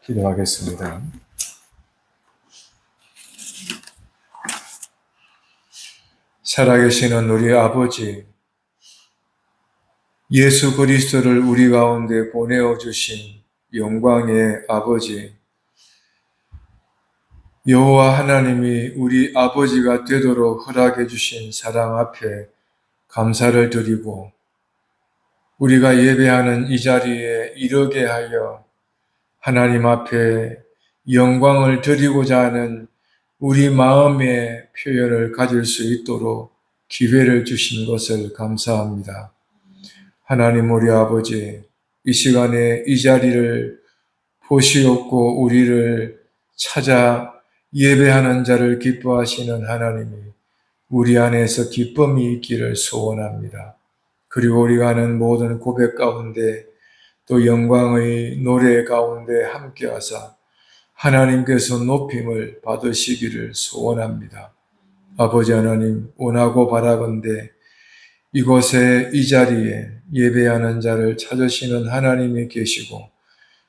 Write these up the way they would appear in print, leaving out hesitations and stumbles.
기도하겠습니다. 살아계시는 우리 아버지, 예수 그리스도를 우리 가운데 보내어 주신 영광의 아버지, 여호와 하나님이 우리 아버지가 되도록 허락해 주신 사랑 앞에 감사를 드리고 우리가 예배하는 이 자리에 이르게 하여 하나님 앞에 영광을 드리고자 하는 우리 마음의 표현을 가질 수 있도록 기회를 주신 것을 감사합니다. 하나님 우리 아버지, 이 시간에 이 자리를 보시옵고 우리를 찾아 예배하는 자를 기뻐하시는 하나님이 우리 안에서 기쁨이 있기를 소원합니다. 그리고 우리가 하는 모든 고백 가운데 또 영광의 노래 가운데 함께하사 하나님께서 높임을 받으시기를 소원합니다. 아버지 하나님, 원하고 바라건대 이곳에 이 자리에 예배하는 자를 찾으시는 하나님이 계시고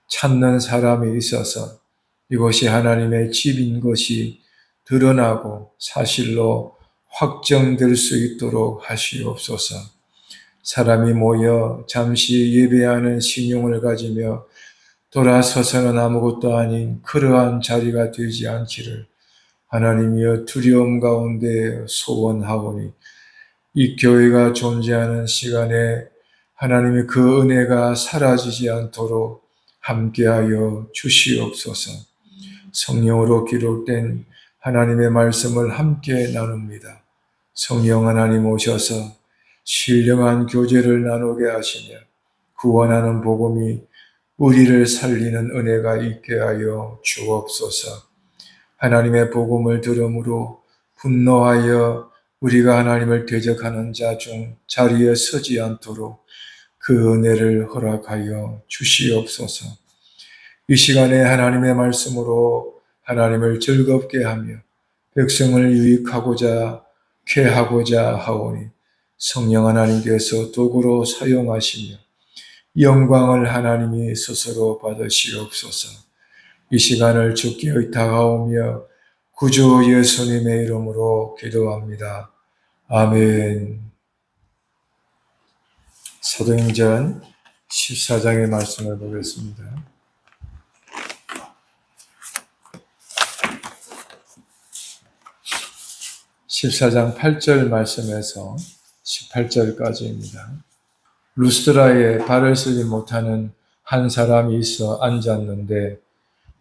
찾는 사람이 있어서 이곳이 하나님의 집인 것이 드러나고 사실로 확정될 수 있도록 하시옵소서. 사람이 모여 잠시 예배하는 신용을 가지며 돌아서서는 아무것도 아닌 그러한 자리가 되지 않기를 하나님이여 두려움 가운데 소원하오니 이 교회가 존재하는 시간에 하나님의 그 은혜가 사라지지 않도록 함께하여 주시옵소서. 성령으로 기록된 하나님의 말씀을 함께 나눕니다. 성령 하나님 오셔서 신령한 교제를 나누게 하시며 구원하는 복음이 우리를 살리는 은혜가 있게 하여 주옵소서. 하나님의 복음을 들음으로 분노하여 우리가 하나님을 대적하는 자 중 자리에 서지 않도록 그 은혜를 허락하여 주시옵소서. 이 시간에 하나님의 말씀으로 하나님을 즐겁게 하며 백성을 유익하고자 쾌하고자 하오니 성령 하나님께서 도구로 사용하시며 영광을 하나님이 스스로 받으시옵소서. 이 시간을 주께 의탁하오며 구주 예수님의 이름으로 기도합니다. 아멘. 사도행전 14장의 말씀을 보겠습니다. 14장 8절 말씀에서 18절까지입니다. 루스드라에 발을 쓰지 못하는 한 사람이 있어 앉았는데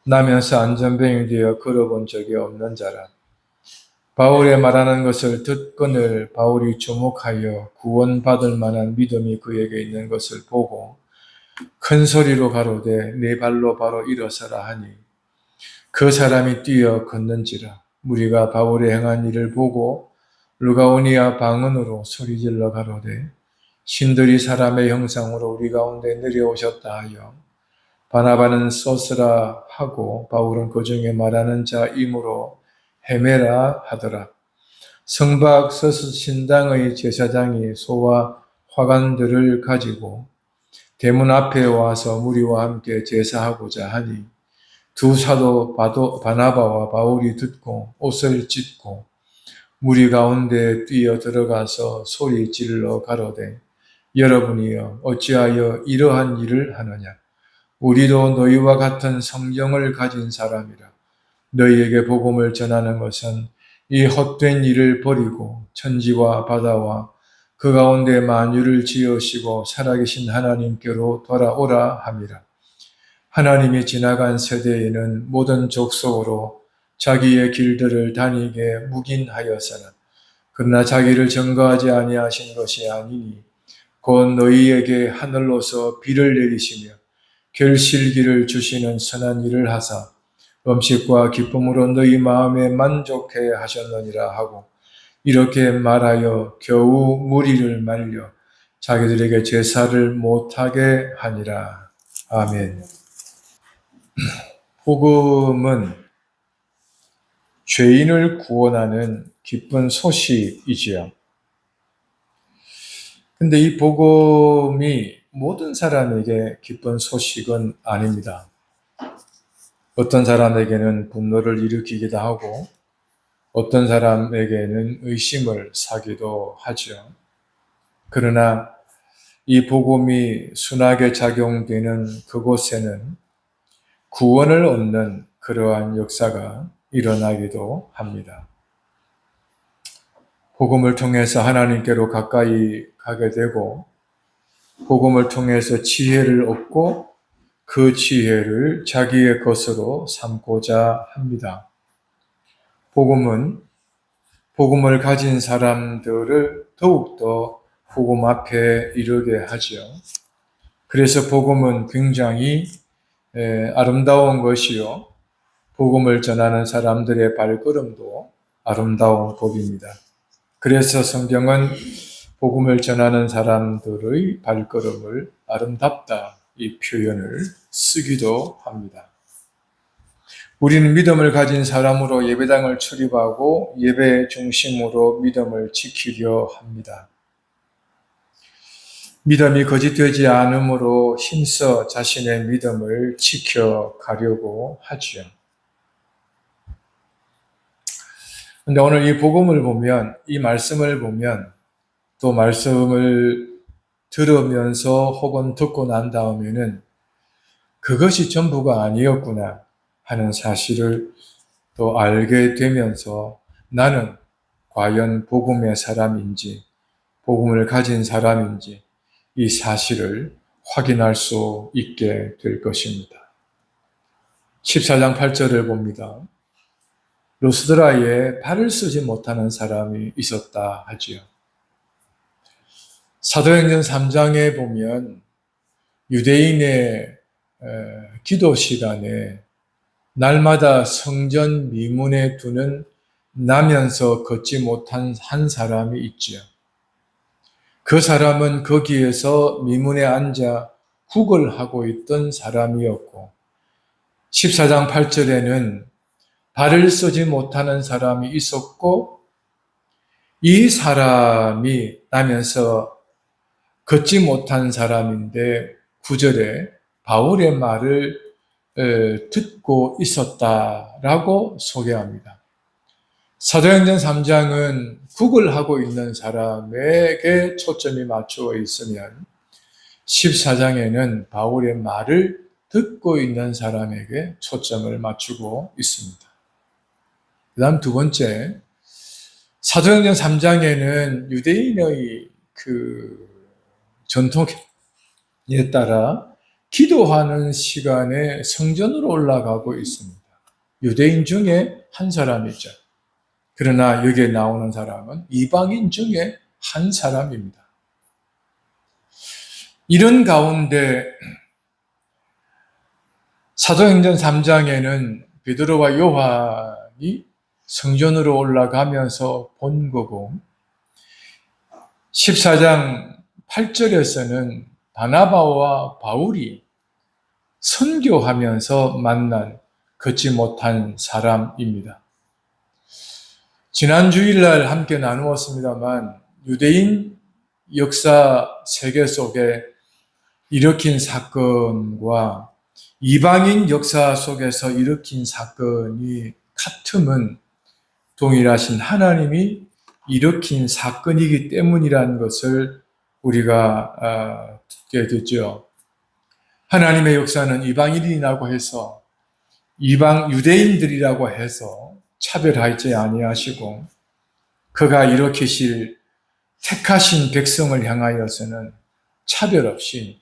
나면서 안전병이 되어 걸어본 적이 없는 자라. 바울의 말하는 것을 듣거늘 바울이 주목하여 구원받을 만한 믿음이 그에게 있는 것을 보고 큰 소리로 가로되 네 발로 바로 일어서라 하니 그 사람이 뛰어 걷는지라. 무리가 바울의 행한 일을 보고 루가오니아 방언으로 소리질러 가로되 신들이 사람의 형상으로 우리 가운데 내려오셨다 하여 바나바는 소스라 하고 바울은 그 중에 말하는 자이므로 헤메라 하더라. 성박 서스 신당의 제사장이 소와 화관들을 가지고 대문 앞에 와서 무리와 함께 제사하고자 하니 두 사도 바나바와 바울이 듣고 옷을 찢고 무리 가운데 뛰어 들어가서 소리 질러 가로되 여러분이여 어찌하여 이러한 일을 하느냐. 우리도 너희와 같은 성경을 가진 사람이라. 너희에게 복음을 전하는 것은 이 헛된 일을 버리고 천지와 바다와 그 가운데 만유를 지으시고 살아계신 하나님께로 돌아오라 함이라. 하나님이 지나간 세대에는 모든 족속으로 자기의 길들을 다니게 묵인하였으나 그러나 자기를 증거하지 아니하신 것이 아니니 곧 너희에게 하늘로서 비를 내리시며 결실기를 주시는 선한 일을 하사 음식과 기쁨으로 너희 마음에 만족해 하셨느니라 하고 이렇게 말하여 겨우 무리를 말려 자기들에게 제사를 못하게 하니라. 아멘. 복음은 죄인을 구원하는 기쁜 소식이지요. 근데 이 복음이 모든 사람에게 기쁜 소식은 아닙니다. 어떤 사람에게는 분노를 일으키기도 하고 어떤 사람에게는 의심을 사기도 하죠. 그러나 이 복음이 순하게 작용되는 그곳에는 구원을 얻는 그러한 역사가 일어나기도 합니다. 복음을 통해서 하나님께로 가까이 가게 되고 복음을 통해서 지혜를 얻고 그 지혜를 자기의 것으로 삼고자 합니다. 복음은 복음을 가진 사람들을 더욱더 복음 앞에 이르게 하죠. 그래서 복음은 굉장히 아름다운 것이요. 복음을 전하는 사람들의 발걸음도 아름다운 법입니다. 그래서 성경은 복음을 전하는 사람들의 발걸음을 아름답다 이 표현을 쓰기도 합니다. 우리는 믿음을 가진 사람으로 예배당을 출입하고 예배 중심으로 믿음을 지키려 합니다. 믿음이 거짓되지 않으므로 힘써 자신의 믿음을 지켜가려고 하죠. 근데 오늘 이 복음을 보면, 이 말씀을 보면, 또 말씀을 들으면서 혹은 듣고 난 다음에는 그것이 전부가 아니었구나 하는 사실을 또 알게 되면서 나는 과연 복음의 사람인지, 복음을 가진 사람인지 이 사실을 확인할 수 있게 될 것입니다. 14장 8절을 봅니다. 루스드라에 발을 쓰지 못하는 사람이 있었다 하지요. 사도행전 3장에 보면 유대인의 기도 시간에 날마다 성전 미문에 두는 나면서 걷지 못한 한 사람이 있지요. 그 사람은 거기에서 미문에 앉아 국을 하고 있던 사람이었고 14장 8절에는 발을 쓰지 못하는 사람이 있었고 이 사람이 나면서 걷지 못한 사람인데 9절에 바울의 말을 듣고 있었다라고 소개합니다. 사도행전 3장은 국을 하고 있는 사람에게 초점이 맞추어 있으면 14장에는 바울의 말을 듣고 있는 사람에게 초점을 맞추고 있습니다. 그 다음 두 번째, 사도행전 3장에는 유대인의 그 전통에 따라 기도하는 시간에 성전으로 올라가고 있습니다. 유대인 중에 한 사람이죠. 그러나 여기에 나오는 사람은 이방인 중에 한 사람입니다. 이런 가운데 사도행전 3장에는 베드로와 요한이 성전으로 올라가면서 본 거고 14장 8절에서는 바나바와 바울이 선교하면서 만난 걷지 못한 사람입니다. 지난 주일날 함께 나누었습니다만 유대인 역사 세계 속에 일으킨 사건과 이방인 역사 속에서 일으킨 사건이 같음은 동일하신 하나님이 일으킨 사건이기 때문이라는 것을 우리가 듣게 되죠. 하나님의 역사는 이방인이라고 해서 유대인들이라고 해서 차별하지 아니하시고 그가 일으키실 택하신 백성을 향하여서는 차별 없이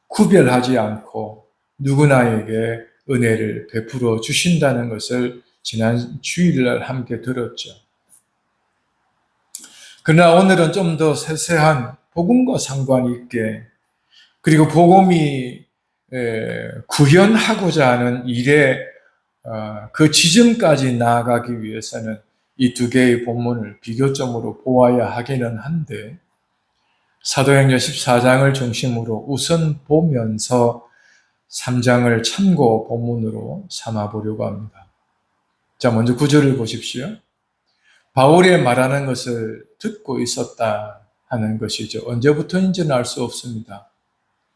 구별하지 않고 누구나에게 은혜를 베풀어 주신다는 것을 지난 주일날 함께 들었죠. 그러나 오늘은 좀 더 세세한 복음과 상관이 있게 그리고 복음이 구현하고자 하는 일에 그 지점까지 나아가기 위해서는 이 두 개의 본문을 비교점으로 보아야 하기는 한데 사도행전 14장을 중심으로 우선 보면서 3장을 참고 본문으로 삼아보려고 합니다. 자, 먼저 9절을 보십시오. 바울이 말하는 것을 듣고 있었다 하는 것이죠. 언제부터인지는 알 수 없습니다.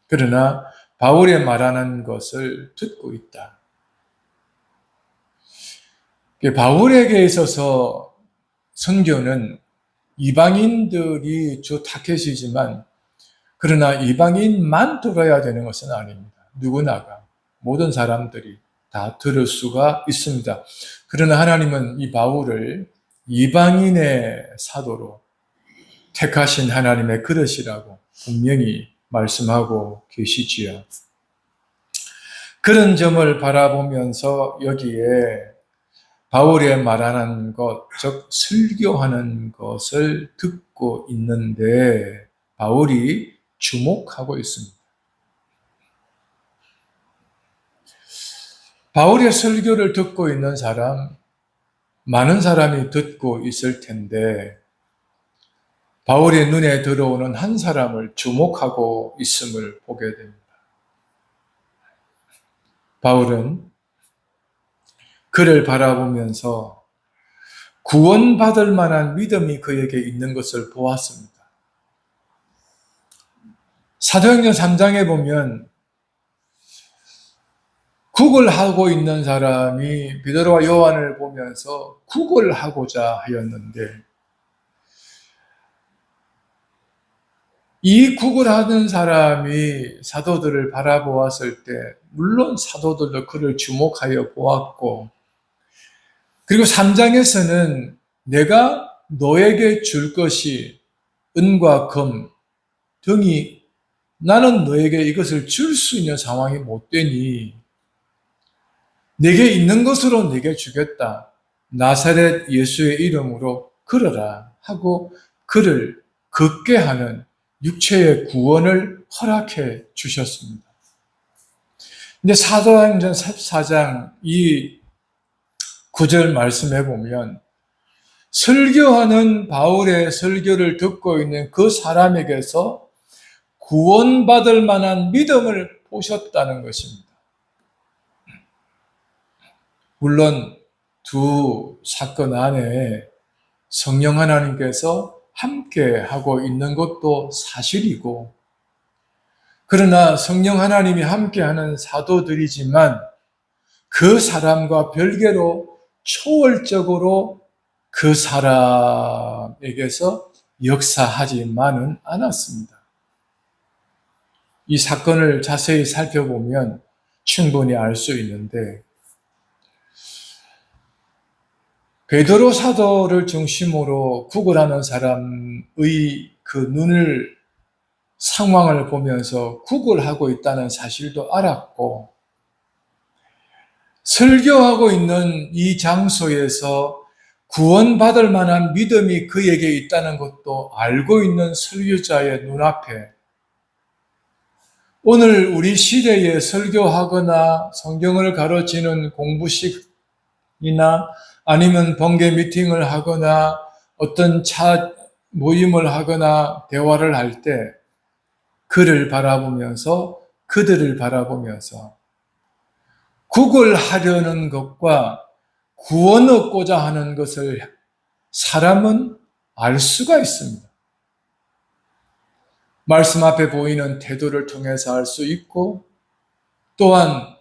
그러나 바울이 말하는 것을 듣고 있다. 바울에게 있어서 선교는 이방인들이 주 타겟이지만 그러나 이방인만 들어야 되는 것은 아닙니다. 누구나가 모든 사람들이 다 들을 수가 있습니다. 그러나 하나님은 이 바울을 이방인의 사도로 택하신 하나님의 그릇이라고 분명히 말씀하고 계시지요. 그런 점을 바라보면서 여기에 바울이 말하는 것, 즉 설교하는 것을 듣고 있는데 바울이 주목하고 있습니다. 바울의 설교를 듣고 있는 사람, 많은 사람이 듣고 있을 텐데 바울의 눈에 들어오는 한 사람을 주목하고 있음을 보게 됩니다. 바울은 그를 바라보면서 구원받을 만한 믿음이 그에게 있는 것을 보았습니다. 사도행전 3장에 보면 구걸하고 있는 사람이 베드로와 요한을 보면서 구걸하고자 하였는데 이 구걸하는 사람이 사도들을 바라보았을 때 물론 사도들도 그를 주목하여 보았고 그리고 3장에서는 내가 너에게 줄 것이 은과 금 등이 나는 너에게 이것을 줄 수 있는 상황이 못 되니 내게 있는 것으로 내게 주겠다. 나사렛 예수의 이름으로 걸어라 하고 그를 걷게 하는 육체의 구원을 허락해 주셨습니다. 근데 사도행전 14장 이 9절 말씀해 보면 설교하는 바울의 설교를 듣고 있는 그 사람에게서 구원받을 만한 믿음을 보셨다는 것입니다. 물론 두 사건 안에 성령 하나님께서 함께 하고 있는 것도 사실이고 그러나 성령 하나님이 함께하는 사도들이지만 그 사람과 별개로 초월적으로 그 사람에게서 역사하지만은 않았습니다. 이 사건을 자세히 살펴보면 충분히 알 수 있는데 베드로 사도를 중심으로 구걸하는 사람의 그 상황을 보면서 구걸하고 있다는 사실도 알았고 설교하고 있는 이 장소에서 구원받을 만한 믿음이 그에게 있다는 것도 알고 있는 설교자의 눈앞에 오늘 우리 시대에 설교하거나 성경을 가르치는 공부식이나 아니면 번개 미팅을 하거나 어떤 차 모임을 하거나 대화를 할 때 그들을 바라보면서 구걸하려는 것과 구원 얻고자 하는 것을 사람은 알 수가 있습니다. 말씀 앞에 보이는 태도를 통해서 알 수 있고 또한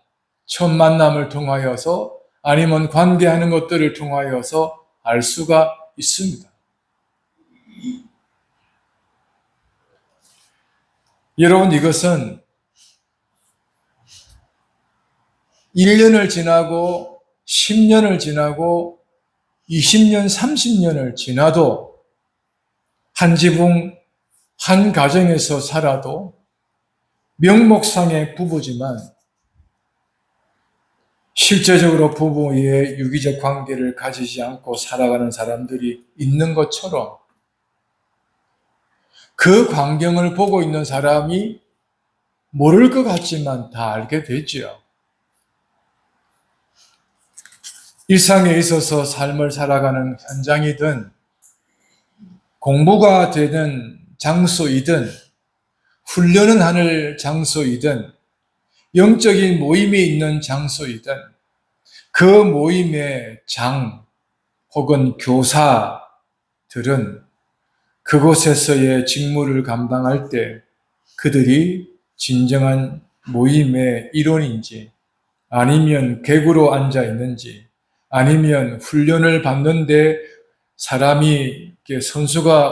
첫 만남을 통하여서 아니면 관계하는 것들을 통하여서 알 수가 있습니다. 여러분 이것은 1년을 지나고 10년을 지나고 20년, 30년을 지나도 한 지붕, 한 가정에서 살아도 명목상의 부부지만 실제적으로 부부의 유기적 관계를 가지지 않고 살아가는 사람들이 있는 것처럼 그 광경을 보고 있는 사람이 모를 것 같지만 다 알게 되지요. 일상에 있어서 삶을 살아가는 현장이든 공부가 되는 장소이든 훈련을 하는 장소이든 영적인 모임이 있는 장소이든 그 모임의 장 혹은 교사들은 그곳에서의 직무를 감당할 때 그들이 진정한 모임의 일원인지 아니면 객으로 앉아 있는지 아니면 훈련을 받는데 사람이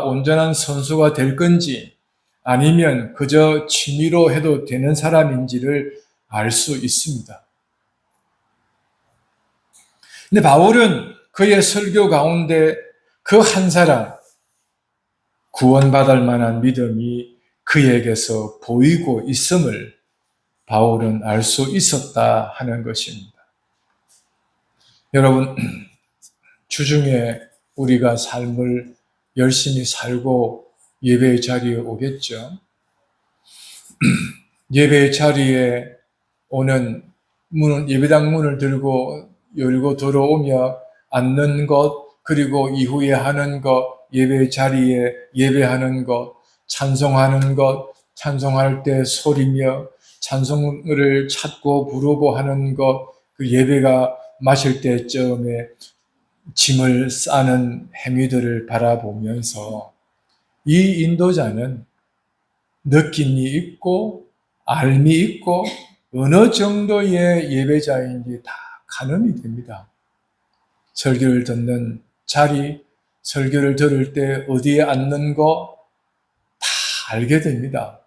온전한 선수가 될 건지, 아니면 그저 취미로 해도 되는 사람인지를 알 수 있습니다. 근데 바울은 그의 설교 가운데 그 한 사람, 구원받을 만한 믿음이 그에게서 보이고 있음을 바울은 알 수 있었다 하는 것입니다. 여러분, 주중에 우리가 삶을 열심히 살고 예배의 자리에 오겠죠. 예배의 자리에 오는 예배당 문을 열고 들어오며 앉는 것, 그리고 이후에 하는 것, 예배 자리에 예배하는 것, 찬송하는 것, 찬송할 때 소리며 찬송을 찾고 부르고 하는 것, 그 예배가 마실 때쯤에 짐을 싸는 행위들을 바라보면서 이 인도자는 느낌이 있고 알미 있고 어느 정도의 예배자인지 다 가늠이 됩니다. 설교를 듣는 자리, 설교를 들을 때 어디에 앉는 거 다 알게 됩니다.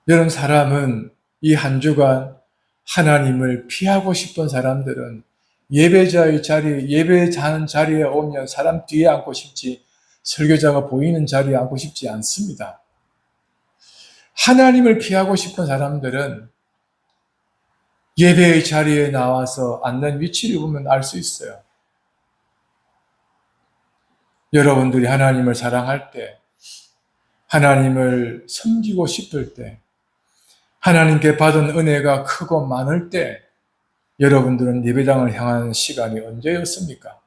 이런 사람은 이 한 주간 하나님을 피하고 싶은 사람들은 예배자의 자리에, 예배자는 자리에 오면 사람 뒤에 앉고 싶지, 설교자가 보이는 자리에 앉고 싶지 않습니다. 하나님을 피하고 싶은 사람들은 예배의 자리에 나와서 앉는 위치를 보면 알 수 있어요. 여러분들이 하나님을 사랑할 때, 하나님을 섬기고 싶을 때, 하나님께 받은 은혜가 크고 많을 때, 여러분들은 예배당을 향하는 시간이 언제였습니까?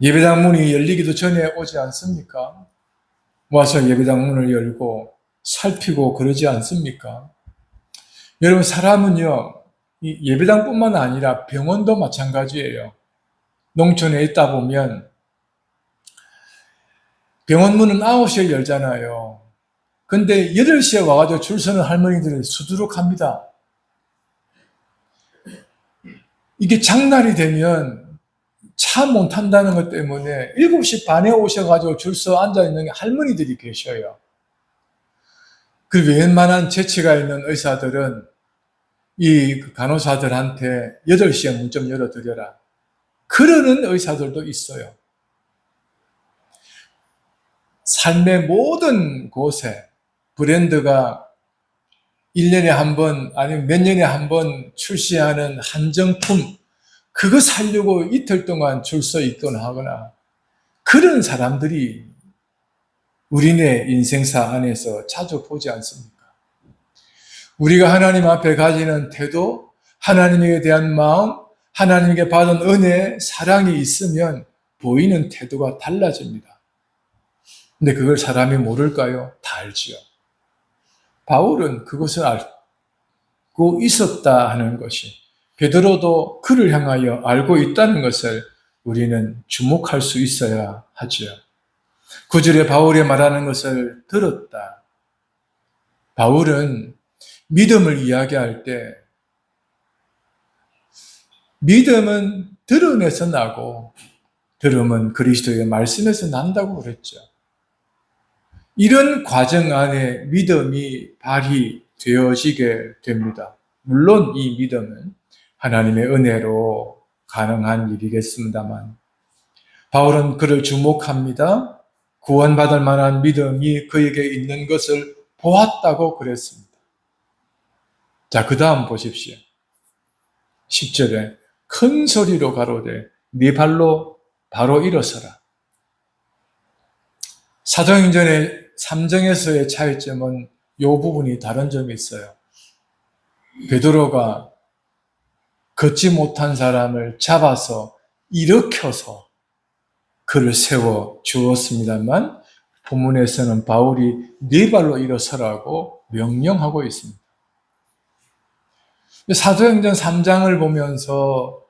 예배당 문이 열리기도 전에 오지 않습니까? 와서 예배당 문을 열고 살피고 그러지 않습니까? 여러분, 사람은요, 이 예배당뿐만 아니라 병원도 마찬가지예요. 농촌에 있다 보면 병원 문은 9시에 열잖아요. 근데 8시에 와가지고 줄 서는 할머니들이 수두룩합니다. 이게 장날이 되면 차 못 탄다는 것 때문에 7시 반에 오셔가지고 줄 서 앉아있는 할머니들이 계셔요. 그 웬만한 재치가 있는 의사들은 이 간호사들한테 8시에 문 좀 열어드려라, 그러는 의사들도 있어요. 삶의 모든 곳에 브랜드가 1년에 한 번 아니면 몇 년에 한 번 출시하는 한정품, 그거 사려고 이틀 동안 줄 서 있거나 하거나, 그런 사람들이 우리네 인생사 안에서 자주 보지 않습니까? 우리가 하나님 앞에 가지는 태도, 하나님에 대한 마음, 하나님께 받은 은혜, 사랑이 있으면 보이는 태도가 달라집니다. 근데 그걸 사람이 모를까요? 다 알지요. 바울은 그것을 알고 있었다 하는 것이, 베드로도 그를 향하여 알고 있다는 것을 우리는 주목할 수 있어야 하죠. 9절에 바울이 말하는 것을 들었다. 바울은 믿음을 이야기할 때 믿음은 들음에서 나고 들음은 그리스도의 말씀에서 난다고 그랬죠. 이런 과정 안에 믿음이 발휘되어지게 됩니다. 물론 이 믿음은 하나님의 은혜로 가능한 일이겠습니다만, 바울은 그를 주목합니다. 구원받을 만한 믿음이 그에게 있는 것을 보았다고 그랬습니다. 자, 그 다음 보십시오. 10절에 큰 소리로 가로되 네 발로 바로 일어서라. 사도행전의 3장에서의 차이점은 이 부분이 다른 점이 있어요. 베드로가 걷지 못한 사람을 잡아서 일으켜서 그를 세워 주었습니다만, 본문에서는 바울이 네 발로 일어서라고 명령하고 있습니다. 사도행전 3장을 보면서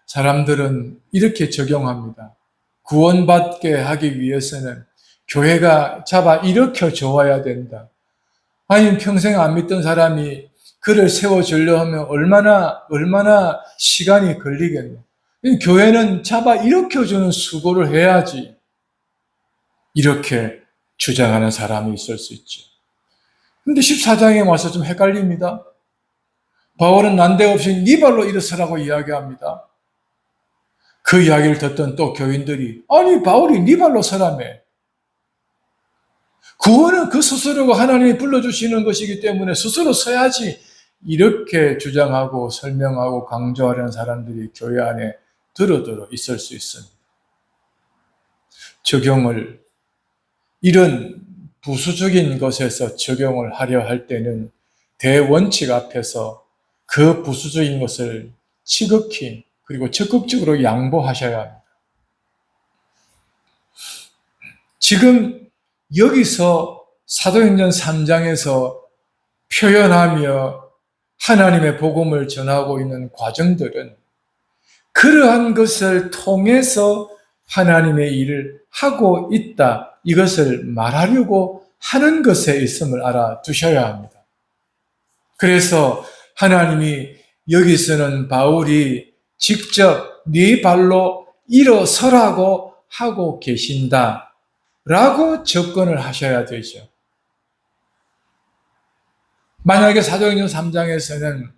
사람들은 이렇게 적용합니다. 구원받게 하기 위해서는 교회가 잡아 일으켜 줘야 된다. 아니, 평생 안 믿던 사람이 그를 세워주려 하면 얼마나 시간이 걸리겠노. 교회는 잡아 일으켜주는 수고를 해야지. 이렇게 주장하는 사람이 있을 수 있죠. 근데 14장에 와서 좀 헷갈립니다. 바울은 난데없이 네 발로 일어서라고 이야기합니다. 그 이야기를 듣던 또 교인들이 아니 바울이 네 발로 서라며. 구원은 그 스스로가 하나님이 불러주시는 것이기 때문에 스스로 서야지. 이렇게 주장하고 설명하고 강조하려는 사람들이 교회 안에 들어 있을 수 있습니다. 적용을 이런 부수적인 것에서 적용을 하려 할 때는 대원칙 앞에서 그 부수적인 것을 지극히 그리고 적극적으로 양보하셔야 합니다. 지금 여기서 사도행전 3장에서 표현하며 하나님의 복음을 전하고 있는 과정들은 그러한 것을 통해서 하나님의 일을 하고 있다. 이것을 말하려고 하는 것에 있음을 알아두셔야 합니다. 그래서 하나님이 여기서는 바울이 직접 네 발로 일어서라고 하고 계신다. 라고 접근을 하셔야 되죠. 만약에 사도행전 3장에서는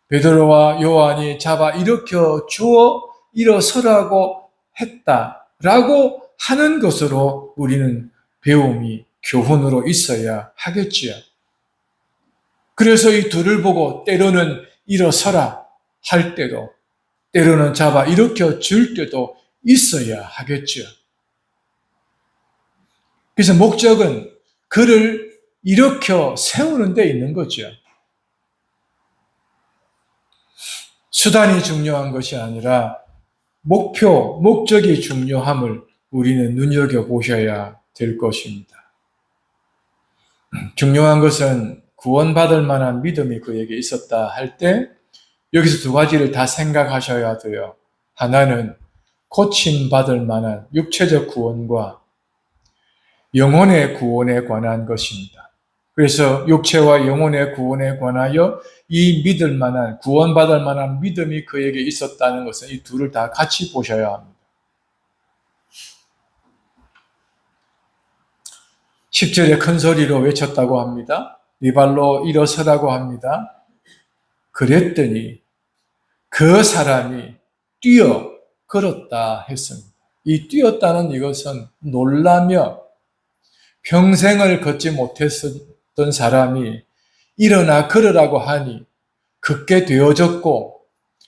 베드로와 요한이 잡아 일으켜 주어 일어서라고 했다라고 하는 것으로 우리는 배움이 교훈으로 있어야 하겠지요. 그래서 이 둘을 보고 때로는 일어서라 할 때도 때로는 잡아 일으켜 줄 때도 있어야 하겠지요. 그래서 목적은 그를 일으켜 세우는 데 있는 거죠. 수단이 중요한 것이 아니라 목적이 중요함을 우리는 눈여겨보셔야 될 것입니다. 중요한 것은 구원받을 만한 믿음이 그에게 있었다 할 때 여기서 두 가지를 다 생각하셔야 돼요. 하나는 고침받을 만한 육체적 구원과 영혼의 구원에 관한 것입니다. 그래서 육체와 영혼의 구원에 관하여 이 믿을 만한, 구원받을 만한 믿음이 그에게 있었다는 것은 이 둘을 다 같이 보셔야 합니다. 10절에 큰 소리로 외쳤다고 합니다. 네 발로 일어서라고 합니다. 그랬더니 그 사람이 뛰어 걸었다 했습니다. 이 뛰었다는 이것은 놀라며 평생을 걷지 못했던 사람이 일어나 걸으라고 하니 걷게 되어졌고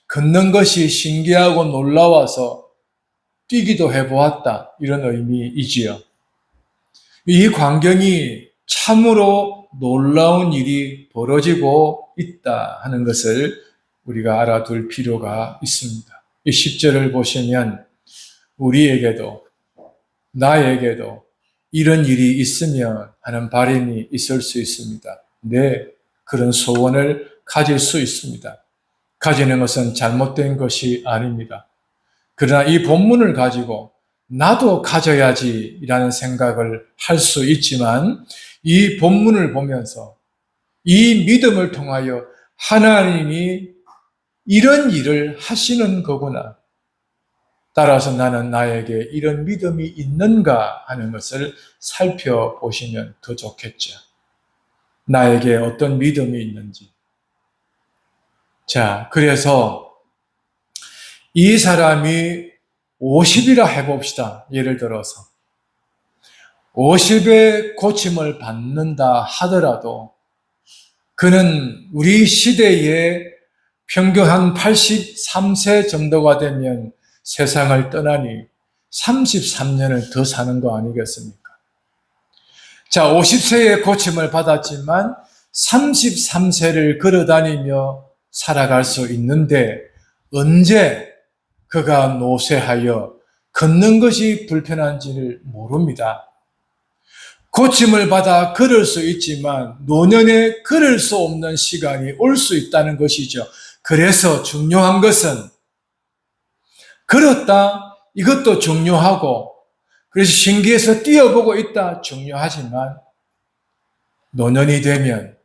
걷는 것이 신기하고 놀라워서 뛰기도 해보았다. 이런 의미이지요. 이 광경이 참으로 놀라운 일이 벌어지고 있다 하는 것을 우리가 알아둘 필요가 있습니다. 이 10절을 보시면 우리에게도 나에게도 이런 일이 있으면 하는 바람이 있을 수 있습니다. 네, 그런 소원을 가질 수 있습니다. 가지는 것은 잘못된 것이 아닙니다. 그러나 이 본문을 가지고 나도 가져야지라는 생각을 할 수 있지만 이 본문을 보면서 이 믿음을 통하여 하나님이 이런 일을 하시는 거구나. 따라서 나는 나에게 이런 믿음이 있는가 하는 것을 살펴보시면 더 좋겠죠. 나에게 어떤 믿음이 있는지. 자, 그래서 이 사람이 50이라 해봅시다. 예를 들어서 50의 고침을 받는다 하더라도 그는 우리 시대에 평균 한 83세 정도가 되면 세상을 떠나니 33년을 더 사는 거 아니겠습니까? 자, 50세의 고침을 받았지만 33세를 걸어다니며 살아갈 수 있는데 언제 그가 노쇠하여 걷는 것이 불편한지를 모릅니다. 고침을 받아 걸을 수 있지만 노년에 걸을 수 없는 시간이 올 수 있다는 것이죠. 그래서 중요한 것은 걸었다, 이것도 중요하고 그래서 신기해서 뛰어보고 있다 중요하지만 노년이 되면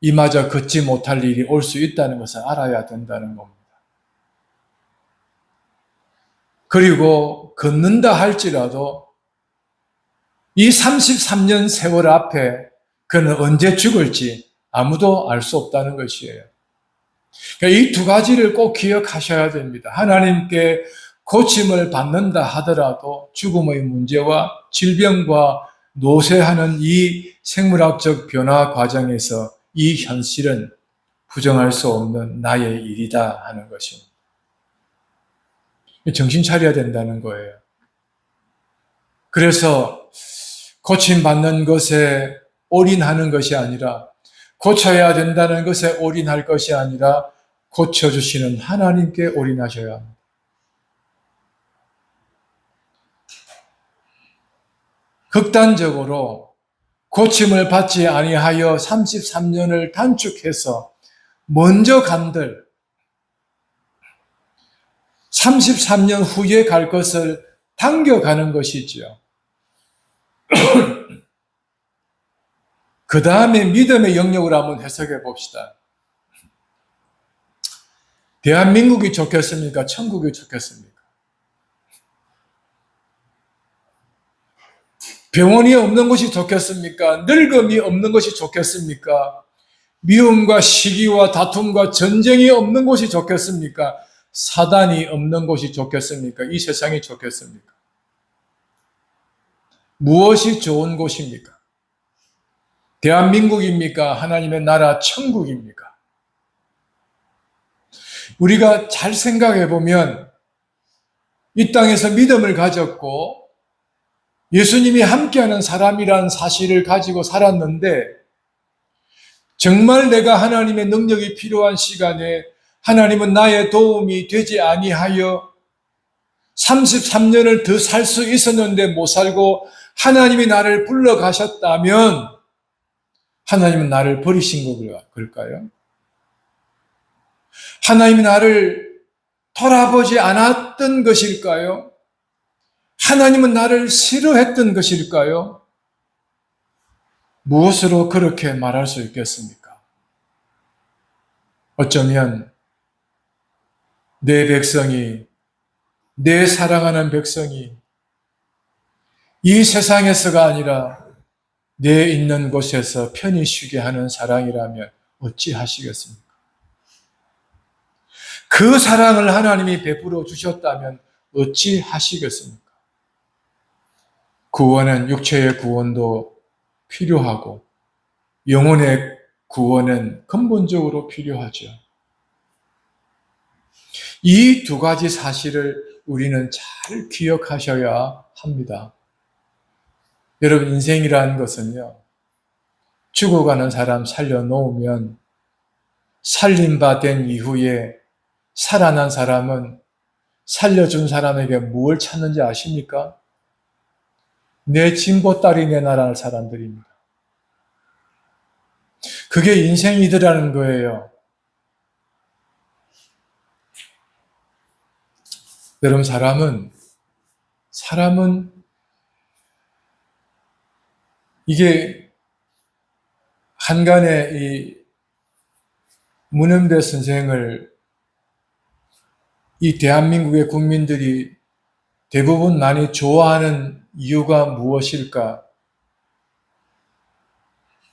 이마저 걷지 못할 일이 올 수 있다는 것을 알아야 된다는 겁니다. 그리고 걷는다 할지라도 이 33년 세월 앞에 그는 언제 죽을지 아무도 알 수 없다는 것이에요. 그러니까 이 두 가지를 꼭 기억하셔야 됩니다. 하나님께 고침을 받는다 하더라도 죽음의 문제와 질병과 노쇠하는 이 생물학적 변화 과정에서 이 현실은 부정할 수 없는 나의 일이다 하는 것입니다. 정신 차려야 된다는 거예요. 그래서 고침받는 것에 올인하는 것이 아니라, 고쳐야 된다는 것에 올인할 것이 아니라 고쳐주시는 하나님께 올인하셔야 합니다. 극단적으로 고침을 받지 아니하여 33년을 단축해서 먼저 간들 33년 후에 갈 것을 당겨가는 것이지요. 그 다음에 믿음의 영역을 한번 해석해 봅시다. 대한민국이 좋겠습니까? 천국이 좋겠습니까? 병원이 없는 것이 좋겠습니까? 늙음이 없는 것이 좋겠습니까? 미움과 시기와 다툼과 전쟁이 없는 곳이 좋겠습니까? 사단이 없는 곳이 좋겠습니까? 이 세상이 좋겠습니까? 무엇이 좋은 곳입니까? 대한민국입니까? 하나님의 나라 천국입니까? 우리가 잘 생각해 보면 이 땅에서 믿음을 가졌고 예수님이 함께하는 사람이라는 사실을 가지고 살았는데, 정말 내가 하나님의 능력이 필요한 시간에 하나님은 나의 도움이 되지 아니하여 33년을 더 살 수 있었는데 못 살고 하나님이 나를 불러가셨다면 하나님은 나를 버리신 걸까요? 하나님이 나를 돌아보지 않았던 것일까요? 하나님은 나를 싫어했던 것일까요? 무엇으로 그렇게 말할 수 있겠습니까? 어쩌면 내 백성이, 내 사랑하는 백성이 이 세상에서가 아니라 내 있는 곳에서 편히 쉬게 하는 사랑이라면 어찌하시겠습니까? 그 사랑을 하나님이 베풀어 주셨다면 어찌하시겠습니까? 구원은 육체의 구원도 필요하고 영혼의 구원은 근본적으로 필요하죠. 이 두 가지 사실을 우리는 잘 기억하셔야 합니다. 여러분, 인생이라는 것은요, 죽어가는 사람 살려놓으면 살림받은 이후에 살아난 사람은 살려준 사람에게 뭘 찾는지 아십니까? 내 진보딸이 내놔라는 사람들입니다. 그게 인생이더라는 거예요. 여러분, 사람은 이게 한간에 이 문현배 선생을 이 대한민국의 국민들이 대부분 많이 좋아하는 이유가 무엇일까?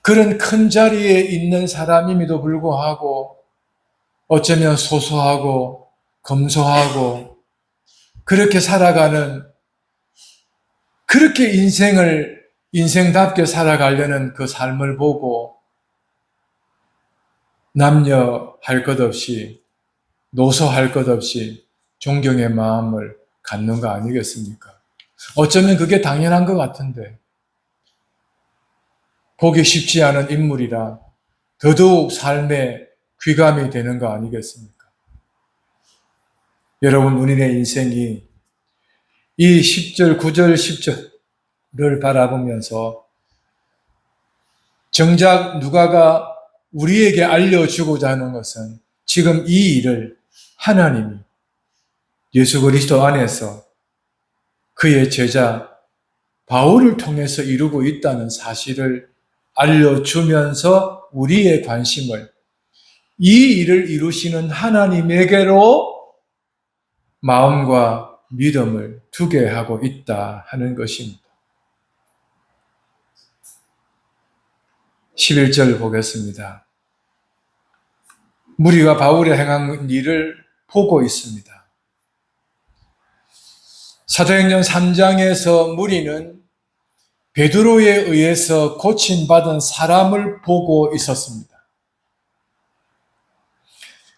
그런 큰 자리에 있는 사람임에도 불구하고 어쩌면 소소하고 검소하고 그렇게 살아가는, 그렇게 인생답게 살아가려는 그 삶을 보고 남녀 할 것 없이, 노소 할 것 없이 존경의 마음을 갖는 거 아니겠습니까? 어쩌면 그게 당연한 것 같은데 보기 쉽지 않은 인물이라 더더욱 삶에 귀감이 되는 거 아니겠습니까? 여러분, 우리의 인생이 이 10절, 9절, 10절을 바라보면서 정작 누가가 우리에게 알려주고자 하는 것은 지금 이 일을 하나님이 예수 그리스도 안에서 그의 제자 바울을 통해서 이루고 있다는 사실을 알려주면서 우리의 관심을 이 일을 이루시는 하나님에게로 마음과 믿음을 두게 하고 있다 하는 것입니다. 11절 보겠습니다. 무리가 바울의 행한 일을 보고 있습니다. 사도행전 3장에서 무리는 베드로에 의해서 고침받은 사람을 보고 있었습니다.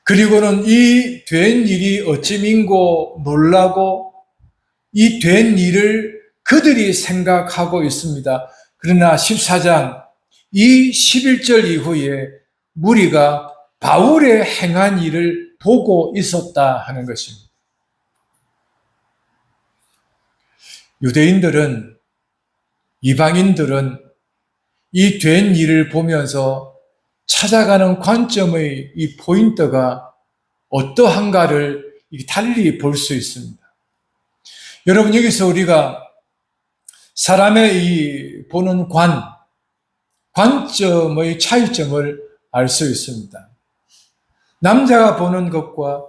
그리고는 이 된 일이 어찌 민고 놀라고 이 된 일을 그들이 생각하고 있습니다. 그러나 14장 이 11절 이후에 무리가 바울의 행한 일을 보고 있었다 하는 것입니다. 유대인들은, 이방인들은 이 된 일을 보면서 찾아가는 관점의 이 포인트가 어떠한가를 달리 볼 수 있습니다. 여러분, 여기서 우리가 사람의 이 보는 관점의 차이점을 알 수 있습니다. 남자가 보는 것과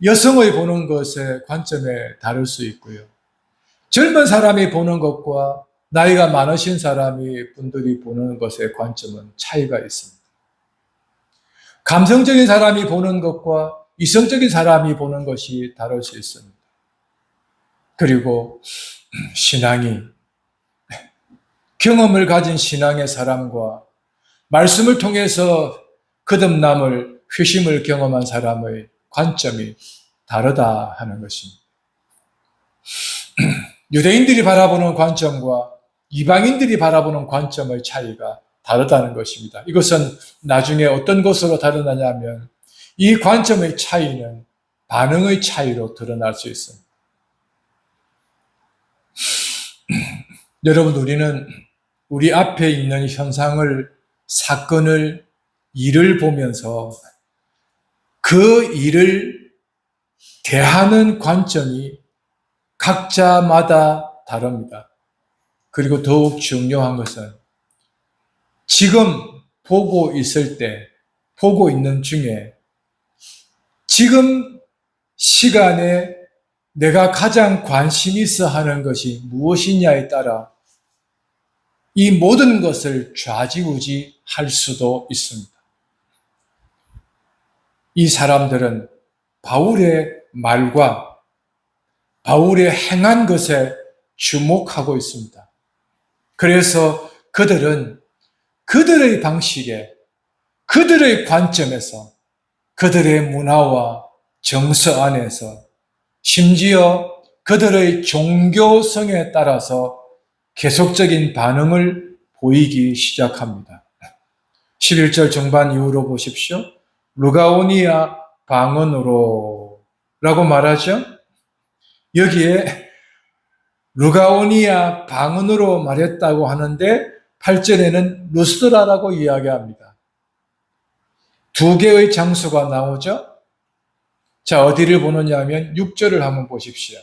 여성의 보는 것의 관점에 다를 수 있고요. 젊은 사람이 보는 것과 나이가 많으신 분들이 보는 것의 관점은 차이가 있습니다. 감성적인 사람이 보는 것과 이성적인 사람이 보는 것이 다를 수 있습니다. 그리고 신앙이 경험을 가진 신앙의 사람과 말씀을 통해서 거듭남을, 회심을 경험한 사람의 관점이 다르다 하는 것입니다. 유대인들이 바라보는 관점과 이방인들이 바라보는 관점의 차이가 다르다는 것입니다. 이것은 나중에 어떤 것으로 다르느냐 하면 이 관점의 차이는 반응의 차이로 드러날 수 있습니다. 여러분, 우리는 우리 앞에 있는 현상을, 사건을, 일을 보면서 그 일을 대하는 관점이 각자마다 다릅니다. 그리고 더욱 중요한 것은 지금 보고 있을 때, 보고 있는 중에 지금 시간에 내가 가장 관심 있어 하는 것이 무엇이냐에 따라 이 모든 것을 좌지우지할 수도 있습니다. 이 사람들은 바울의 말과 바울의 행한 것에 주목하고 있습니다. 그래서 그들은 그들의 방식에, 그들의 관점에서, 그들의 문화와 정서 안에서, 심지어 그들의 종교성에 따라서 계속적인 반응을 보이기 시작합니다. 11절 중반 이후로 보십시오. 루가오니아 방언으로 라고 말하죠. 여기에 루가오니아 방언으로 말했다고 하는데 8절에는 루스드라라고 이야기합니다. 두 개의 장소가 나오죠. 자, 어디를 보느냐 하면 6절을 한번 보십시오.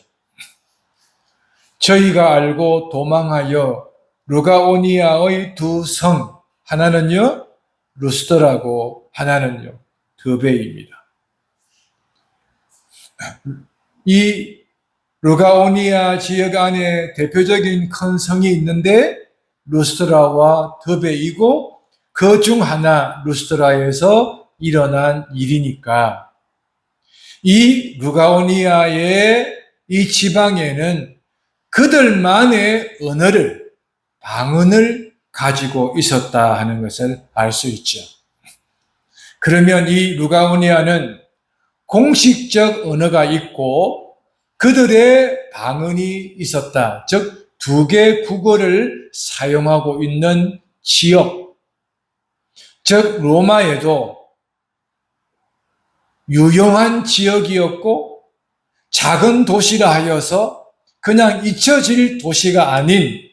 저희가 알고 도망하여 루가오니아의 두 성, 하나는요 루스드라고 하나는요 드베입니다. 이 루가오니아 지역 안에 대표적인 큰 성이 있는데 루스드라와 드베이고 그 중 하나 루스드라에서 일어난 일이니까 이 루가오니아의 이 지방에는 그들만의 언어를, 방언을 가지고 있었다 하는 것을 알 수 있죠. 그러면 이 루가오니아는 공식적 언어가 있고 그들의 방언이 있었다. 즉 두 개의 국어를 사용하고 있는 지역, 즉 로마에도 유용한 지역이었고 작은 도시라 하여서 그냥 잊혀질 도시가 아닌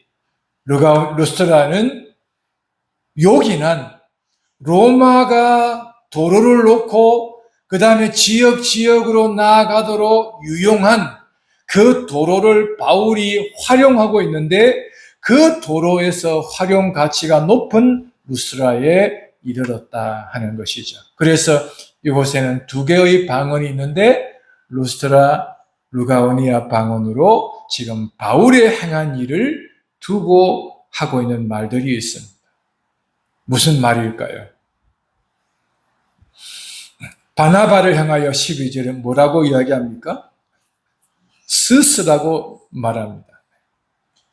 루스드라는 요긴한 로마가 도로를 놓고 그 다음에 지역으로 나아가도록 유용한 그 도로를 바울이 활용하고 있는데 그 도로에서 활용 가치가 높은 루스드라에 이르렀다 하는 것이죠. 그래서 이곳에는 두 개의 방언이 있는데 루스트라, 루가오니아 방언으로 지금 바울의 행한 일을 두고 하고 있는 말들이 있습니다. 무슨 말일까요? 바나바를 향하여 12절에 뭐라고 이야기합니까? 스스라고 말합니다.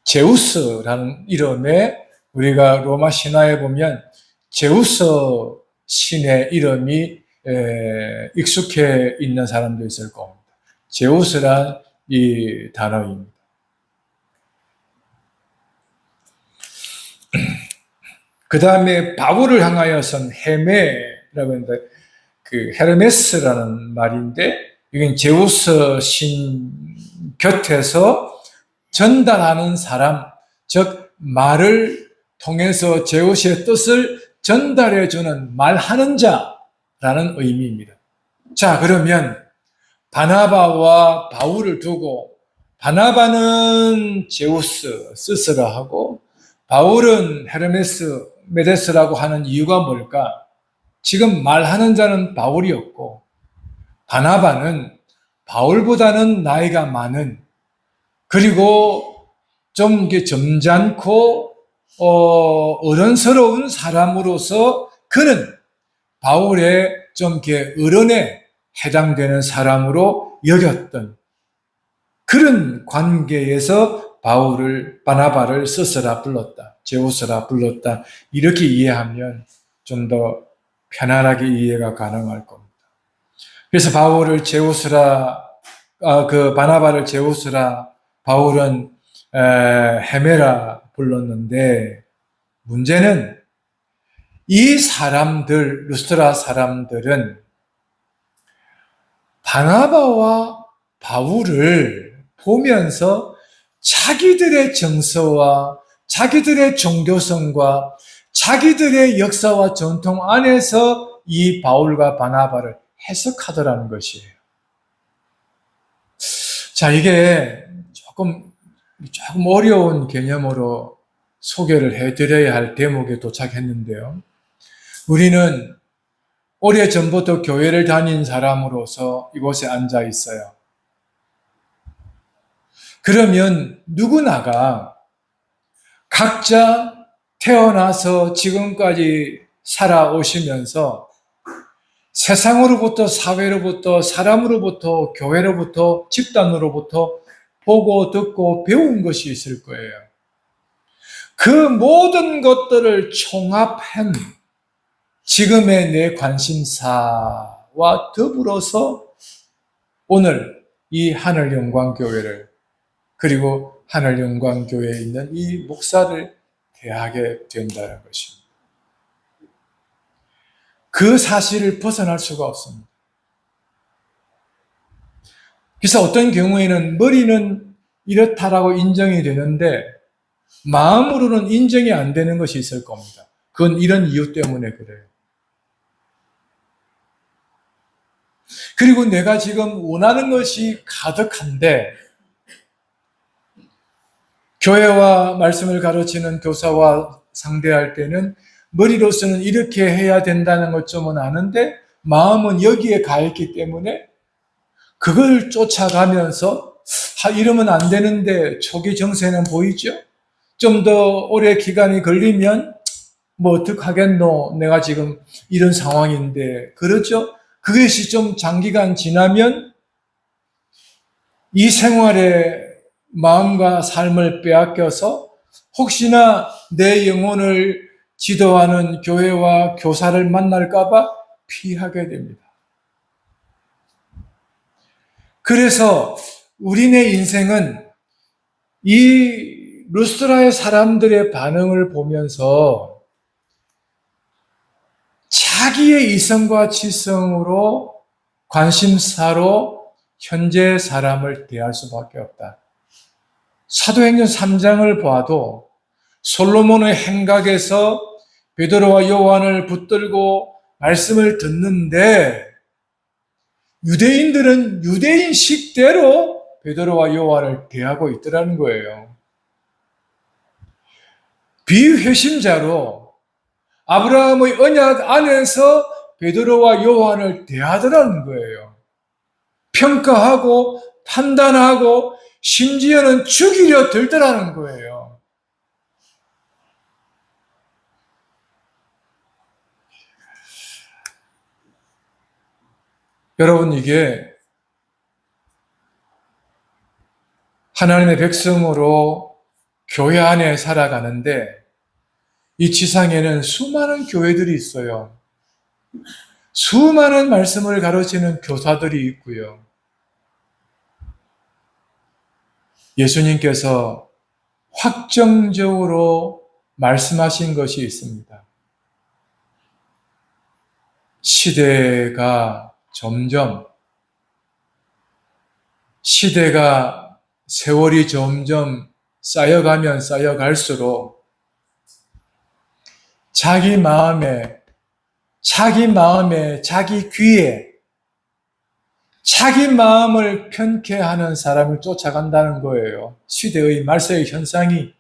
제우스라는 이름에 우리가 로마 신화에 보면 제우스 신의 이름이 익숙해 있는 사람도 있을 겁니다. 제우스란 이 단어입니다. 그 다음에 바울을 향하여선 헤메라고 하는데 그 헤르메스라는 말인데 이건 제우스 신 곁에서 전달하는 사람, 즉 말을 통해서 제우스의 뜻을 전달해 주는 말하는 자라는 의미입니다. 자, 그러면 바나바와 바울을 두고 바나바는 제우스, 스스라 하고 바울은 헤르메스, 메데스라고 하는 이유가 뭘까? 지금 말하는 자는 바울이었고 바나바는 바울보다는 나이가 많은 그리고 좀 점잖고 어른스러운 사람으로서 그는 바울의 좀 어른에 해당되는 사람으로 여겼던 그런 관계에서 바나바를 스스라 불렀다, 제우스라 불렀다 이렇게 이해하면 좀 더 편안하게 이해가 가능할 겁니다. 그래서 바울을 바나바를 제우스라, 바울은 헤메라 불렀는데 문제는 이 사람들, 루스트라 사람들은 바나바와 바울을 보면서 자기들의 정서와 자기들의 종교성과 자기들의 역사와 전통 안에서 이 바울과 바나바를 해석하더라는 것이에요. 자, 이게 조금 어려운 개념으로 소개를 해드려야 할 대목에 도착했는데요. 우리는 오래전부터 교회를 다닌 사람으로서 이곳에 앉아 있어요. 그러면 누구나가 각자 태어나서 지금까지 살아오시면서 세상으로부터, 사회로부터, 사람으로부터, 교회로부터, 집단으로부터 보고 듣고 배운 것이 있을 거예요. 그 모든 것들을 총합한 지금의 내 관심사와 더불어서 오늘 이 하늘영광교회를 그리고 하늘영광교회에 있는 이 목사를 대하게 된다는 것입니다. 그 사실을 벗어날 수가 없습니다. 그래서 어떤 경우에는 머리는 이렇다라고 인정이 되는데 마음으로는 인정이 안 되는 것이 있을 겁니다. 그건 이런 이유 때문에 그래요. 그리고 내가 지금 원하는 것이 가득한데 교회와 말씀을 가르치는 교사와 상대할 때는 머리로서는 이렇게 해야 된다는 것쯤은 아는데 마음은 여기에 가 있기 때문에 그걸 쫓아가면서 이러면 안 되는데 초기 정세는 보이죠? 좀 더 오래 기간이 걸리면 뭐 어떡하겠노? 내가 지금 이런 상황인데 그렇죠? 그것이 좀 장기간 지나면 이 생활의 마음과 삶을 빼앗겨서 혹시나 내 영혼을 지도하는 교회와 교사를 만날까봐 피하게 됩니다. 그래서 우리네 인생은 이 루스트라의 사람들의 반응을 보면서 자기의 이성과 지성으로 관심사로 현재 사람을 대할 수밖에 없다. 사도행전 3장을 봐도 솔로몬의 행각에서 베드로와 요한을 붙들고 말씀을 듣는데 유대인들은 유대인식대로 베드로와 요한을 대하고 있더라는 거예요. 비회심자로 아브라함의 언약 안에서 베드로와 요한을 대하더라는 거예요. 평가하고 판단하고 심지어는 죽이려 들더라는 거예요. 여러분, 이게 하나님의 백성으로 교회 안에 살아가는데 이 지상에는 수많은 교회들이 있어요. 수많은 말씀을 가르치는 교사들이 있고요. 예수님께서 확정적으로 말씀하신 것이 있습니다. 세월이 점점 쌓여가면 쌓여갈수록 자기 마음에, 자기 귀에, 자기 마음을 편케 하는 사람을 쫓아간다는 거예요. 시대의 말세의 현상이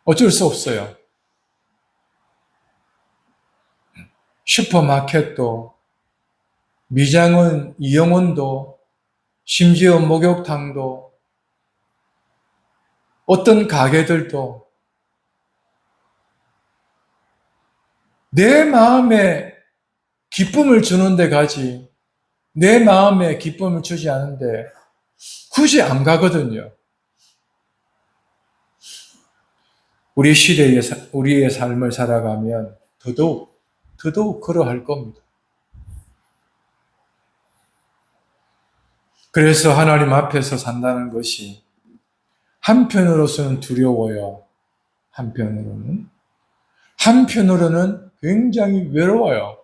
어쩔 수 없어요. 슈퍼마켓도, 미장원, 이영원도, 심지어 목욕탕도, 어떤 가게들도 내 마음에 기쁨을 주는 데 가지, 내 마음에 기쁨을 주지 않은데 굳이 안 가거든요. 우리 시대에, 우리의 삶을 살아가면 더더욱 그러할 겁니다. 그래서 하나님 앞에서 산다는 것이 한편으로서는 두려워요. 한편으로는 굉장히 외로워요.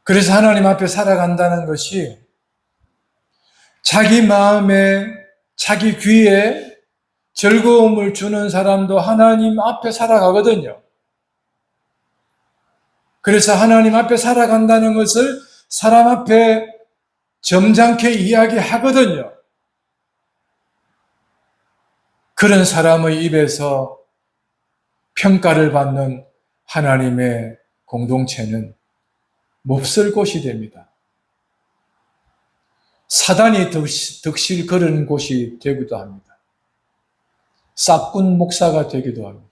그래서 하나님 앞에 살아간다는 것이 자기 마음에, 자기 귀에 즐거움을 주는 사람도 하나님 앞에 살아가거든요. 그래서 하나님 앞에 살아간다는 것을 사람 앞에 점잖게 이야기하거든요. 그런 사람의 입에서 평가를 받는 하나님의 공동체는 몹쓸 곳이 됩니다. 사단이 득실 거르는 곳이 되기도 합니다. 싹군 목사가 되기도 합니다.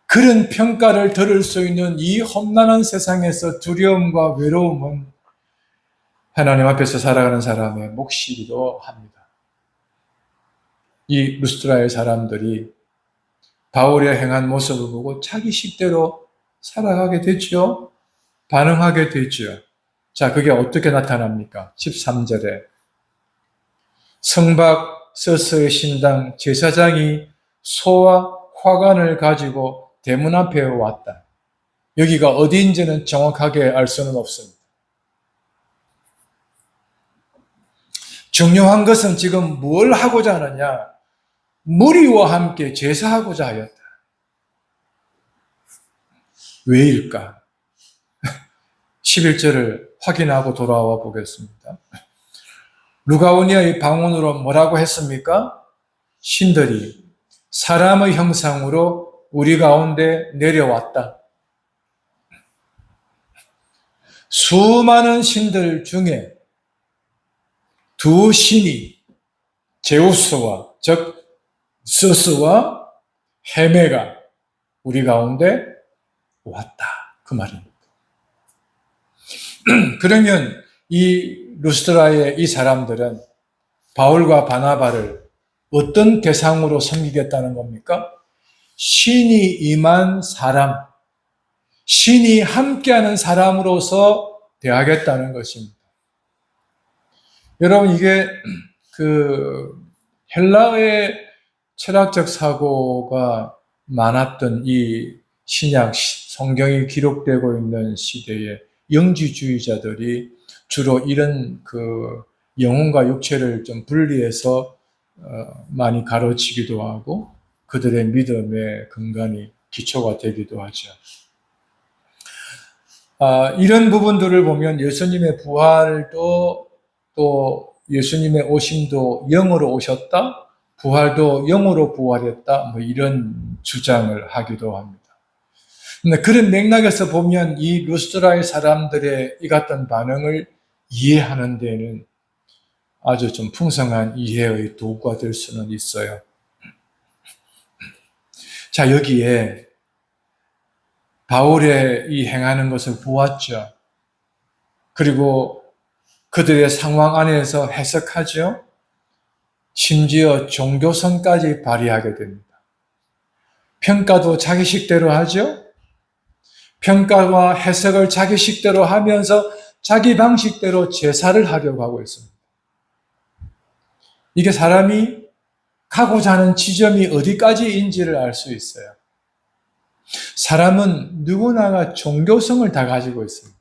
그런 평가를 들을 수 있는 이 험난한 세상에서 두려움과 외로움은 하나님 앞에서 살아가는 사람의 몫이기도 합니다. 이 루스드라의 사람들이 바울의 행한 모습을 보고 자기 식대로 살아가게 됐죠. 반응하게 됐죠. 자, 그게 어떻게 나타납니까? 13절에 성박 서스의 신당 제사장이 소와 화관을 가지고 대문 앞에 왔다. 여기가 어디인지는 정확하게 알 수는 없습니다. 중요한 것은 지금 뭘 하고자 하느냐? 무리와 함께 제사하고자 하였다. 왜일까? 11절을 확인하고 돌아와 보겠습니다. 루가오니아의 방언으로 뭐라고 했습니까? 신들이 사람의 형상으로 우리 가운데 내려왔다. 수많은 신들 중에 두 신이 제우스와 즉 서스와 헤메가 우리 가운데 왔다. 그 말입니다. 그러면 이 루스드라의 이 사람들은 바울과 바나바를 어떤 대상으로 섬기겠다는 겁니까? 신이 임한 사람, 신이 함께하는 사람으로서 대하겠다는 것입니다. 여러분, 이게 헬라의 철학적 사고가 많았던 이 신약 성경이 기록되고 있는 시대에 영지주의자들이 주로 이런 영혼과 육체를 좀 분리해서 많이 가르치기도 하고 그들의 믿음의 근간이 기초가 되기도 하죠. 이런 부분들을 보면 예수님의 부활도 또 예수님의 오심도 영으로 오셨다, 부활도 영으로 부활했다, 뭐 이런 주장을 하기도 합니다. 근데 그런 맥락에서 보면 이 루스드라의 사람들의 이 같은 반응을 이해하는 데는 아주 좀 풍성한 이해의 도구가 될 수는 있어요. 자, 여기에 바울의 이 행하는 것을 보았죠. 그리고 그들의 상황 안에서 해석하죠. 심지어 종교성까지 발휘하게 됩니다. 평가도 자기식대로 하죠. 평가와 해석을 자기식대로 하면서 자기 방식대로 제사를 하려고 하고 있습니다. 이게 사람이 가고자 하는 지점이 어디까지인지를 알 수 있어요. 사람은 누구나가 종교성을 다 가지고 있습니다.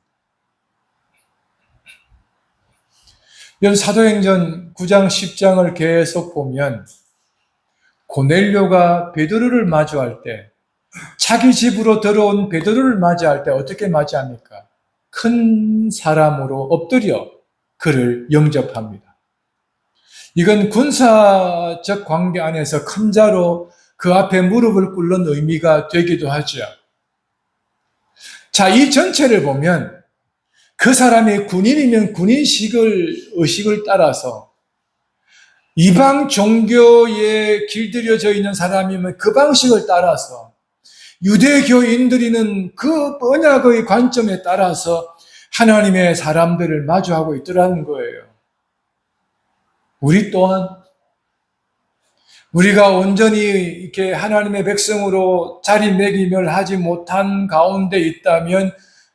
여러분 사도행전 9장 10장을 계속 보면 고넬료가 베드로를 마주할 때 자기 집으로 들어온 베드로를 맞이할 때 어떻게 맞이합니까? 큰 사람으로 엎드려 그를 영접합니다. 이건 군사적 관계 안에서 큰 자로 그 앞에 무릎을 꿇는 의미가 되기도 하죠. 자, 이 전체를 보면 그 사람이 군인이면 의식을 따라서 이방 종교에 길들여져 있는 사람이면 그 방식을 따라서 유대교인들이는 그 언약의 관점에 따라서 하나님의 사람들을 마주하고 있더라는 거예요. 우리 또한 우리가 온전히 이렇게 하나님의 백성으로 자리매김을 하지 못한 가운데 있다면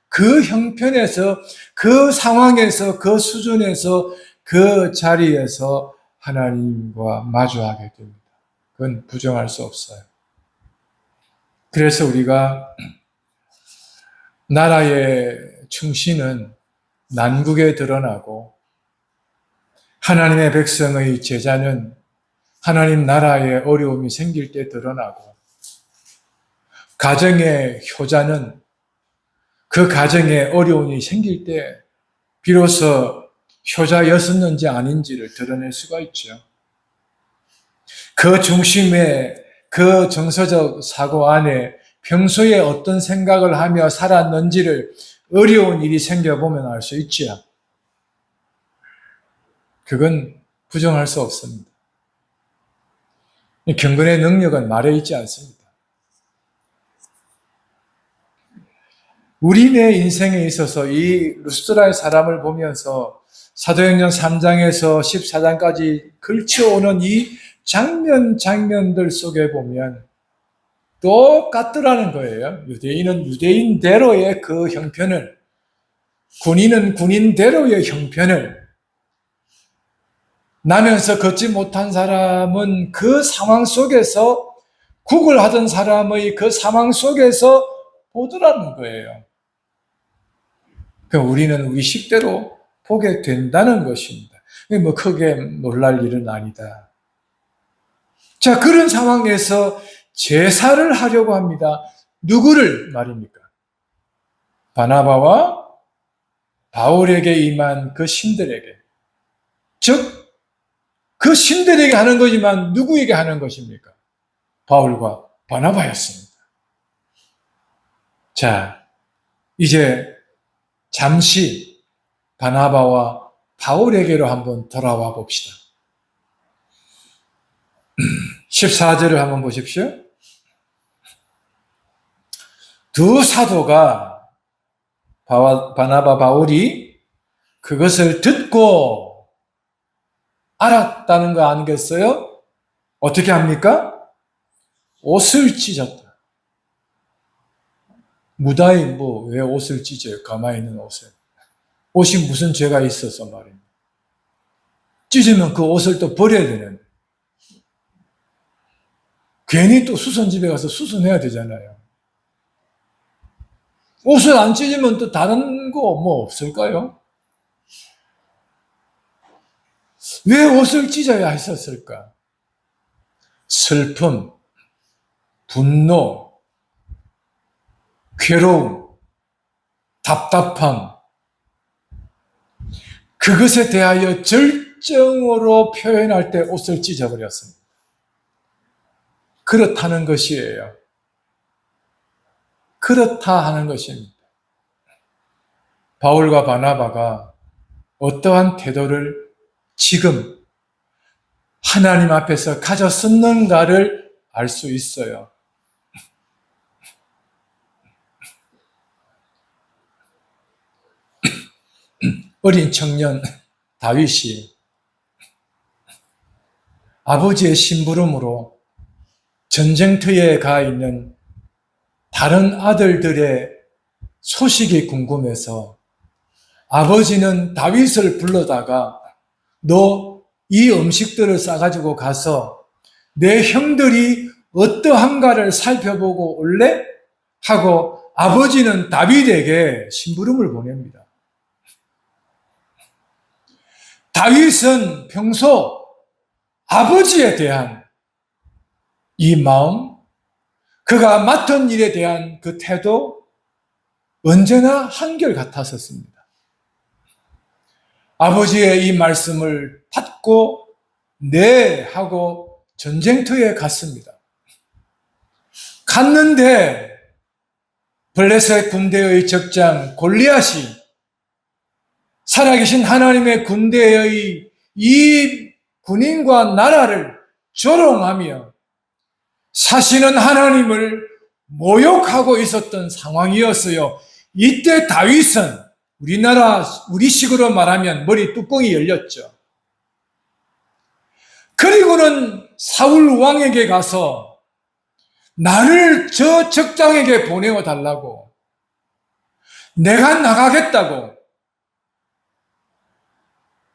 그 형편에서, 그 상황에서, 그 수준에서, 그 자리에서 하나님과 마주하게 됩니다. 그건 부정할 수 없어요. 그래서 우리가 나라의 충신은 난국에 드러나고 하나님의 백성의 제자는 하나님 나라에 어려움이 생길 때 드러나고 가정의 효자는 그 가정에 어려움이 생길 때 비로소 효자였었는지 아닌지를 드러낼 수가 있죠. 그 중심에 그 정서적 사고 안에 평소에 어떤 생각을 하며 살았는지를 어려운 일이 생겨보면 알 수 있죠. 그건 부정할 수 없습니다. 경건의 능력은 말에 있지 않습니다. 우리네 인생에 있어서 이 루스드라의 사람을 보면서 사도행전 3장에서 14장까지 걸쳐오는 이 장면들 속에 보면 똑같더라는 거예요. 유대인은 유대인대로의 그 형편을, 군인은 군인대로의 형편을 나면서 걷지 못한 사람은 그 상황 속에서 구걸하던 사람의 그 상황 속에서 보더라는 거예요. 그러니까 우리는 우리 식대로 보게 된다는 것입니다. 뭐 크게 놀랄 일은 아니다. 자, 그런 상황에서 제사를 하려고 합니다. 누구를 말입니까? 바나바와 바울에게 임한 그 신들에게. 즉, 그 신들에게 하는 거지만 누구에게 하는 것입니까? 바울과 바나바였습니다. 자, 이제 잠시 바나바와 바울에게로 한번 돌아와 봅시다. 14절을 한번 보십시오. 두 사도가 바나바 바울이 그것을 듣고 알았다는 거 아니겠어요? 어떻게 합니까? 옷을 찢었다. 무다히 왜 옷을 찢어요? 가만히 있는 옷을. 옷이 무슨 죄가 있어서 말입니다. 찢으면 그 옷을 또 버려야 되는데. 괜히 또 수선집에 가서 수선해야 되잖아요. 옷을 안 찢으면 또 다른 거 없을까요? 왜 옷을 찢어야 했었을까? 슬픔, 분노, 괴로움, 답답함, 그것에 대하여 절정으로 표현할 때 옷을 찢어버렸습니다. 그렇다는 것이에요. 그렇다 하는 것입니다. 바울과 바나바가 어떠한 태도를 지금 하나님 앞에서 가졌었는가를 알 수 있어요. 어린 청년 다윗이 아버지의 심부름으로 전쟁터에 가 있는 다른 아들들의 소식이 궁금해서 아버지는 다윗을 불러다가 너 이 음식들을 싸가지고 가서 내 형들이 어떠한가를 살펴보고 올래? 하고 아버지는 다윗에게 심부름을 보냅니다. 다윗은 평소 아버지에 대한 이 마음, 그가 맡은 일에 대한 그 태도 언제나 한결같았었습니다. 아버지의 이 말씀을 받고 네 하고 전쟁터에 갔습니다. 갔는데 블레셋 군대의 적장 골리앗이 살아계신 하나님의 군대의 이 군인과 나라를 조롱하며 사시는 하나님을 모욕하고 있었던 상황이었어요. 이때 다윗은 우리식으로 말하면 머리 뚜껑이 열렸죠. 그리고는 사울 왕에게 가서 나를 저 적장에게 보내어 달라고, 내가 나가겠다고.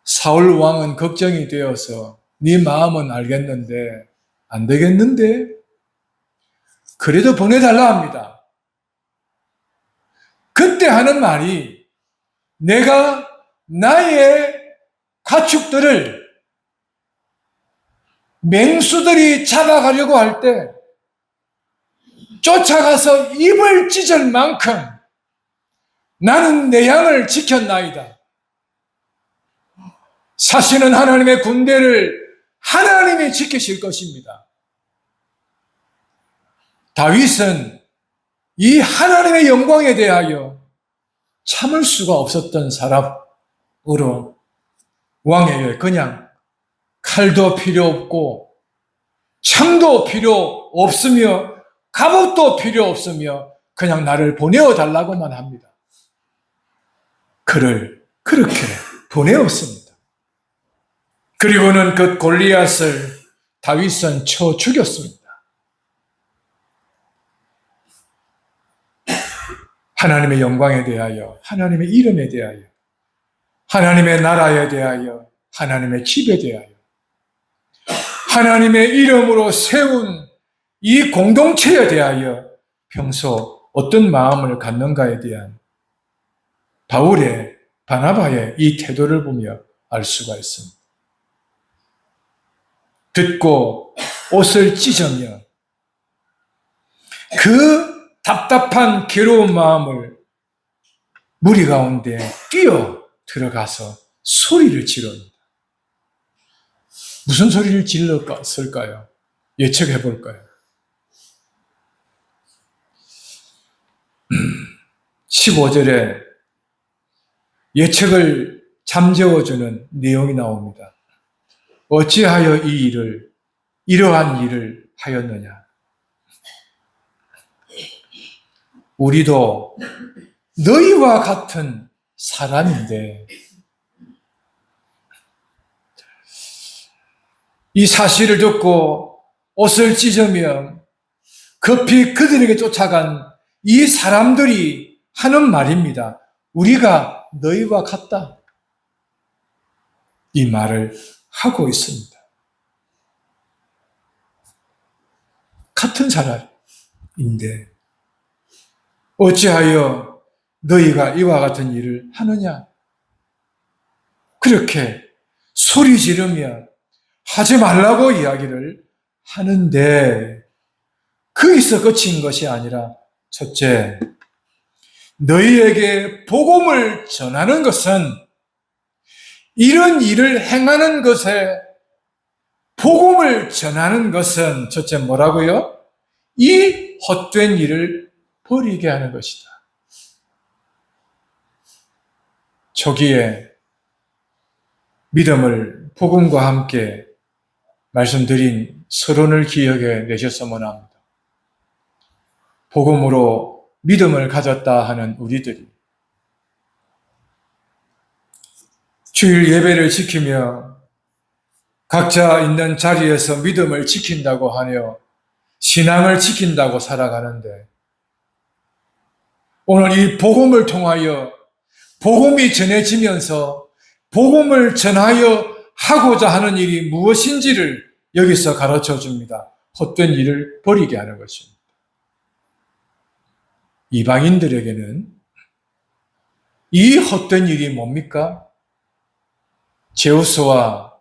사울 왕은 걱정이 되어서 네 마음은 알겠는데 안 되겠는데? 그래도 보내달라 합니다. 그때 하는 말이 내가 나의 가축들을 맹수들이 잡아가려고 할 때 쫓아가서 입을 찢을 만큼 나는 내 양을 지켰나이다. 사시는 하나님의 군대를 하나님이 지키실 것입니다. 다윗은 이 하나님의 영광에 대하여 참을 수가 없었던 사람으로 왕에게 그냥 칼도 필요 없고 창도 필요 없으며 갑옷도 필요 없으며 그냥 나를 보내어 달라고만 합니다. 그를 그렇게 보내었습니다. 그리고는 그 골리앗을 다윗은 쳐 죽였습니다. 하나님의 영광에 대하여, 하나님의 이름에 대하여, 하나님의 나라에 대하여, 하나님의 집에 대하여, 하나님의 이름으로 세운 이 공동체에 대하여 평소 어떤 마음을 갖는가에 대한 바울의, 바나바의 이 태도를 보며 알 수가 있습니다. 듣고 옷을 찢으며 그 답답한 괴로운 마음을 무리 가운데 뛰어 들어가서 소리를 지릅니다. 무슨 소리를 질렀을까요? 예측해 볼까요? 15절에 예측을 잠재워주는 내용이 나옵니다. 어찌하여 이러한 일을 하였느냐? 우리도 너희와 같은 사람인데, 이 사실을 듣고 옷을 찢으며 급히 그들에게 쫓아간 이 사람들이 하는 말입니다. 우리가 너희와 같다. 이 말을 하고 있습니다. 같은 사람인데 어찌하여 너희가 이와 같은 일을 하느냐? 그렇게 소리 지르며 하지 말라고 이야기를 하는데 거기서 그친 것이 아니라 첫째, 너희에게 복음을 전하는 것은 이런 일을 행하는 것에 복음을 전하는 것은 첫째 뭐라고요? 이 헛된 일을 버리게 하는 것이다. 초기에 믿음을 복음과 함께 말씀드린 서론을 기억해 내셨으면 합니다. 복음으로 믿음을 가졌다 하는 우리들이 주일 예배를 지키며 각자 있는 자리에서 믿음을 지킨다고 하며 신앙을 지킨다고 살아가는데, 오늘 이 복음을 통하여 복음이 전해지면서 복음을 전하여 하고자 하는 일이 무엇인지를 여기서 가르쳐 줍니다. 헛된 일을 버리게 하는 것입니다. 이방인들에게는 이 헛된 일이 뭡니까? 제우스와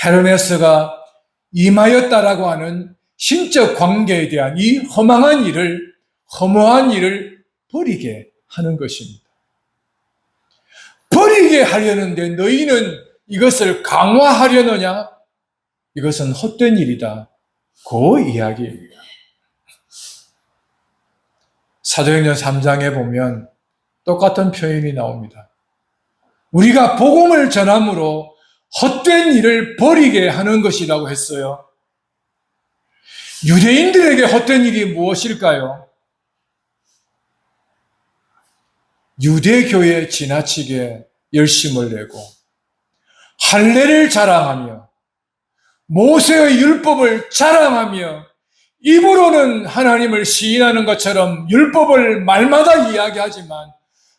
헤르메스가 임하였다라고 하는 신적 관계에 대한 이 허무한 일을 버리게 하는 것입니다. 버리게 하려는데 너희는 이것을 강화하려느냐? 이것은 헛된 일이다. 그 이야기입니다. 사도행전 3장에 보면 똑같은 표현이 나옵니다. 우리가 복음을 전함으로 헛된 일을 버리게 하는 것이라고 했어요. 유대인들에게 헛된 일이 무엇일까요? 유대교에 지나치게 열심을 내고 할례를 자랑하며 모세의 율법을 자랑하며 입으로는 하나님을 시인하는 것처럼 율법을 말마다 이야기하지만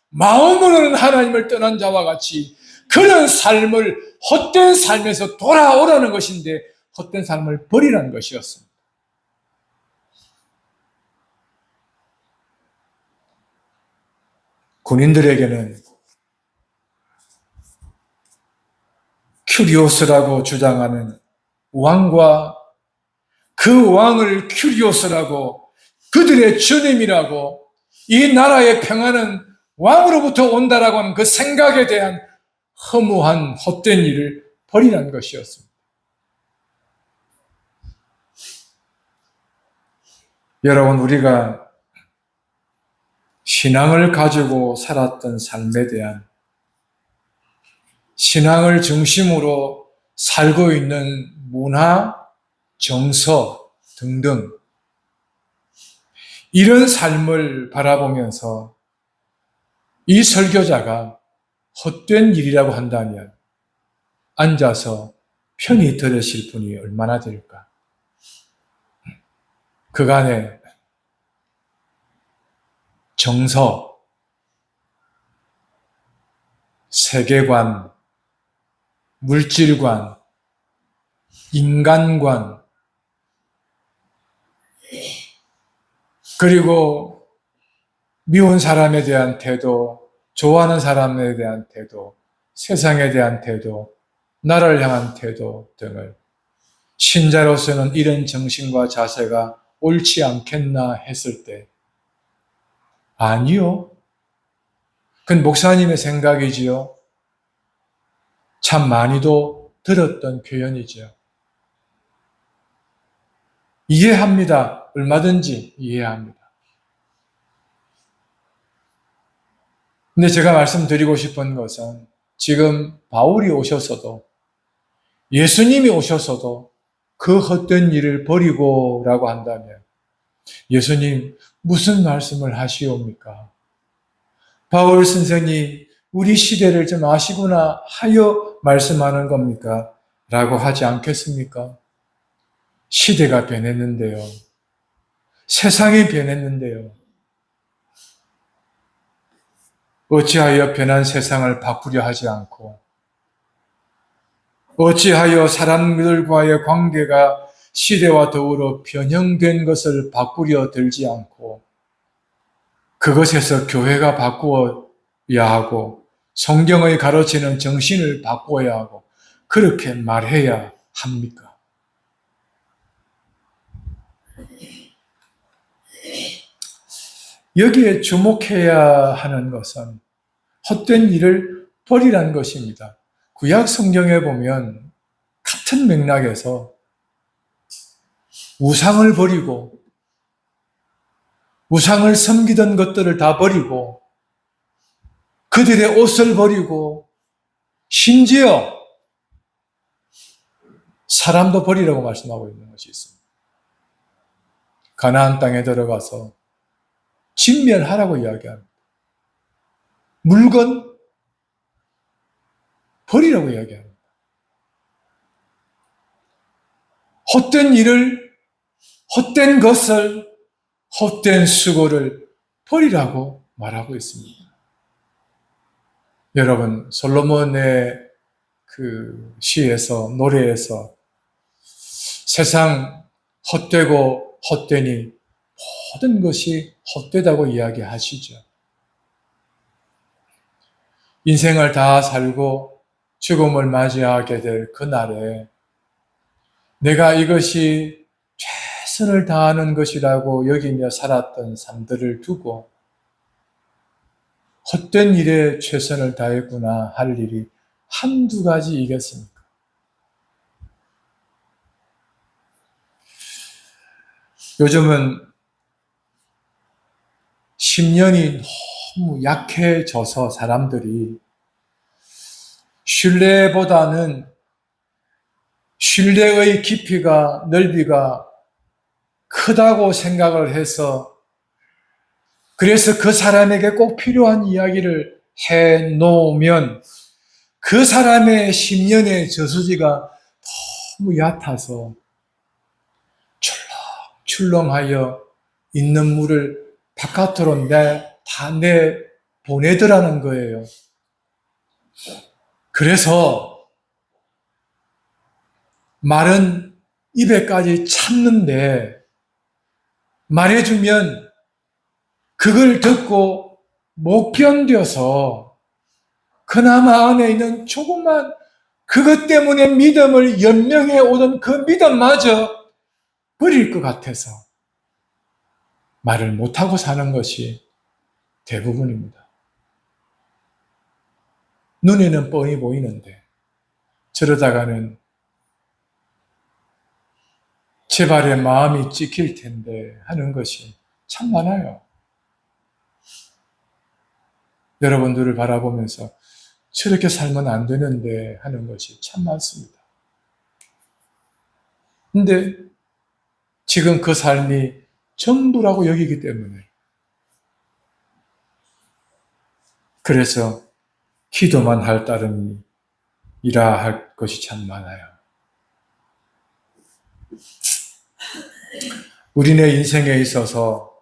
마음으로는 하나님을 떠난 자와 같이 그런 삶을 헛된 삶에서 돌아오라는 것인데 헛된 삶을 버리라는 것이었습니다. 군인들에게는 큐리오스라고 주장하는 왕과 그 왕을 큐리오스라고, 그들의 주님이라고, 이 나라의 평안은 왕으로부터 온다라고 하는 그 생각에 대한 허무한 헛된 일을 버리라는 것이었습니다. 여러분, 우리가 신앙을 가지고 살았던 삶에 대한, 신앙을 중심으로 살고 있는 문화, 정서 등등 이런 삶을 바라보면서 이 설교자가 헛된 일이라고 한다면 앉아서 편히 들으실 분이 얼마나 될까? 그간의 정서, 세계관, 물질관, 인간관, 그리고 미운 사람에 대한 태도, 좋아하는 사람에 대한 태도, 세상에 대한 태도, 나라를 향한 태도 등을 신자로서는 이런 정신과 자세가 옳지 않겠나 했을 때, 아니요. 그건 목사님의 생각이지요. 참 많이도 들었던 표현이죠. 이해합니다. 얼마든지 이해합니다. 근데 제가 말씀드리고 싶은 것은 지금 바울이 오셨어도 예수님이 오셨어도 그 헛된 일을 버리고라고 한다면 예수님 무슨 말씀을 하시옵니까? 바울 선생님 우리 시대를 좀 아시구나 하여 말씀하는 겁니까? 라고 하지 않겠습니까? 시대가 변했는데요. 세상이 변했는데요. 어찌하여 변한 세상을 바꾸려 하지 않고, 어찌하여 사람들과의 관계가 시대와 더불어 변형된 것을 바꾸려 들지 않고, 그것에서 교회가 바꾸어야 하고, 성경의 가르치는 정신을 바꾸어야 하고, 그렇게 말해야 합니까? 여기에 주목해야 하는 것은 헛된 일을 버리라는 것입니다. 구약 성경에 보면 같은 맥락에서 우상을 버리고 우상을 섬기던 것들을 다 버리고 그들의 옷을 버리고 심지어 사람도 버리라고 말씀하고 있는 것이 있습니다. 가나안 땅에 들어가서 진멸하라고 이야기합니다. 물건 버리라고 이야기합니다. 헛된 일을, 헛된 것을, 헛된 수고를 버리라고 말하고 있습니다. 여러분, 솔로몬의 그 시에서, 노래에서 세상 헛되고 헛되니 모든 것이 헛되다고 이야기하시죠. 인생을 다 살고 죽음을 맞이하게 될 그날에 내가 이것이 최선을 다하는 것이라고 여기며 살았던 삶들을 두고 헛된 일에 최선을 다했구나 할 일이 한두 가지이겠습니까? 요즘은 심년이 너무 약해져서 사람들이 신뢰보다는 신뢰의 깊이가, 넓이가 크다고 생각을 해서 그래서 그 사람에게 꼭 필요한 이야기를 해 놓으면 그 사람의 심년의 저수지가 너무 얕아서 출렁출렁하여 있는 물을 바깥으로 다 보내더라는 거예요. 그래서 말은 입에까지 참는데 말해주면 그걸 듣고 못 견뎌서 그나마 안에 있는 조그만 그것 때문에 믿음을 연명해 오던 그 믿음마저 버릴 것 같아서 말을 못하고 사는 것이 대부분입니다. 눈에는 뻔히 보이는데 저러다가는 제발의 마음이 찍힐 텐데 하는 것이 참 많아요. 여러분들을 바라보면서 저렇게 살면 안 되는데 하는 것이 참 많습니다. 근데 지금 그 삶이 전부라고 여기기 때문에 그래서 기도만 할 따름이라 할 것이 참 많아요. 우리네 인생에 있어서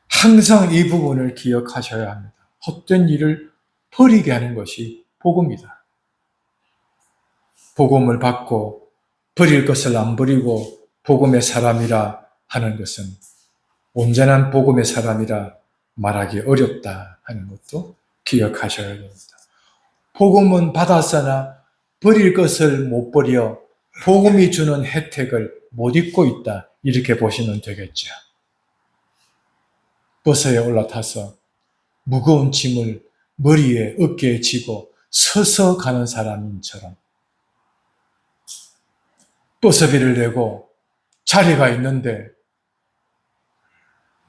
항상 이 부분을 기억하셔야 합니다. 헛된 일을 버리게 하는 것이 복음이다. 복음을 받고 버릴 것을 안 버리고 복음의 사람이라 하는 것은 온전한 복음의 사람이라 말하기 어렵다 하는 것도 기억하셔야 됩니다. 복음은 받았으나 버릴 것을 못 버려 복음이 주는 혜택을 못 잊고 있다. 이렇게 보시면 되겠죠. 버스에 올라타서 무거운 짐을 머리에 어깨에 지고 서서 가는 사람처럼 버스비를 내고 자리가 있는데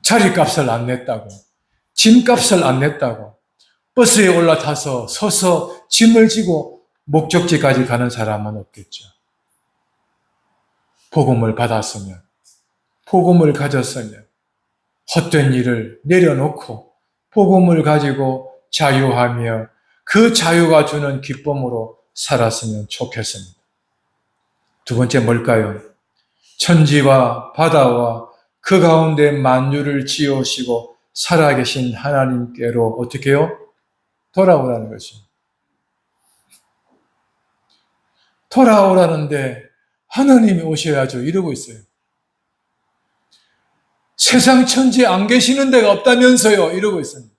자리값을 안 냈다고 짐값을 안 냈다고 버스에 올라타서 서서 짐을 지고 목적지까지 가는 사람은 없겠죠. 복음을 받았으면 복음을 가졌으면 헛된 일을 내려놓고 복음을 가지고 자유하며 그 자유가 주는 기쁨으로 살았으면 좋겠습니다. 두 번째 뭘까요? 천지와 바다와 그 가운데 만유를 지으시고 살아계신 하나님께로 어떻게 해요? 돌아오라는 것입니다. 돌아오라는데 하나님이 오셔야죠. 이러고 있어요. 세상 천지에 안 계시는 데가 없다면서요. 이러고 있습니다.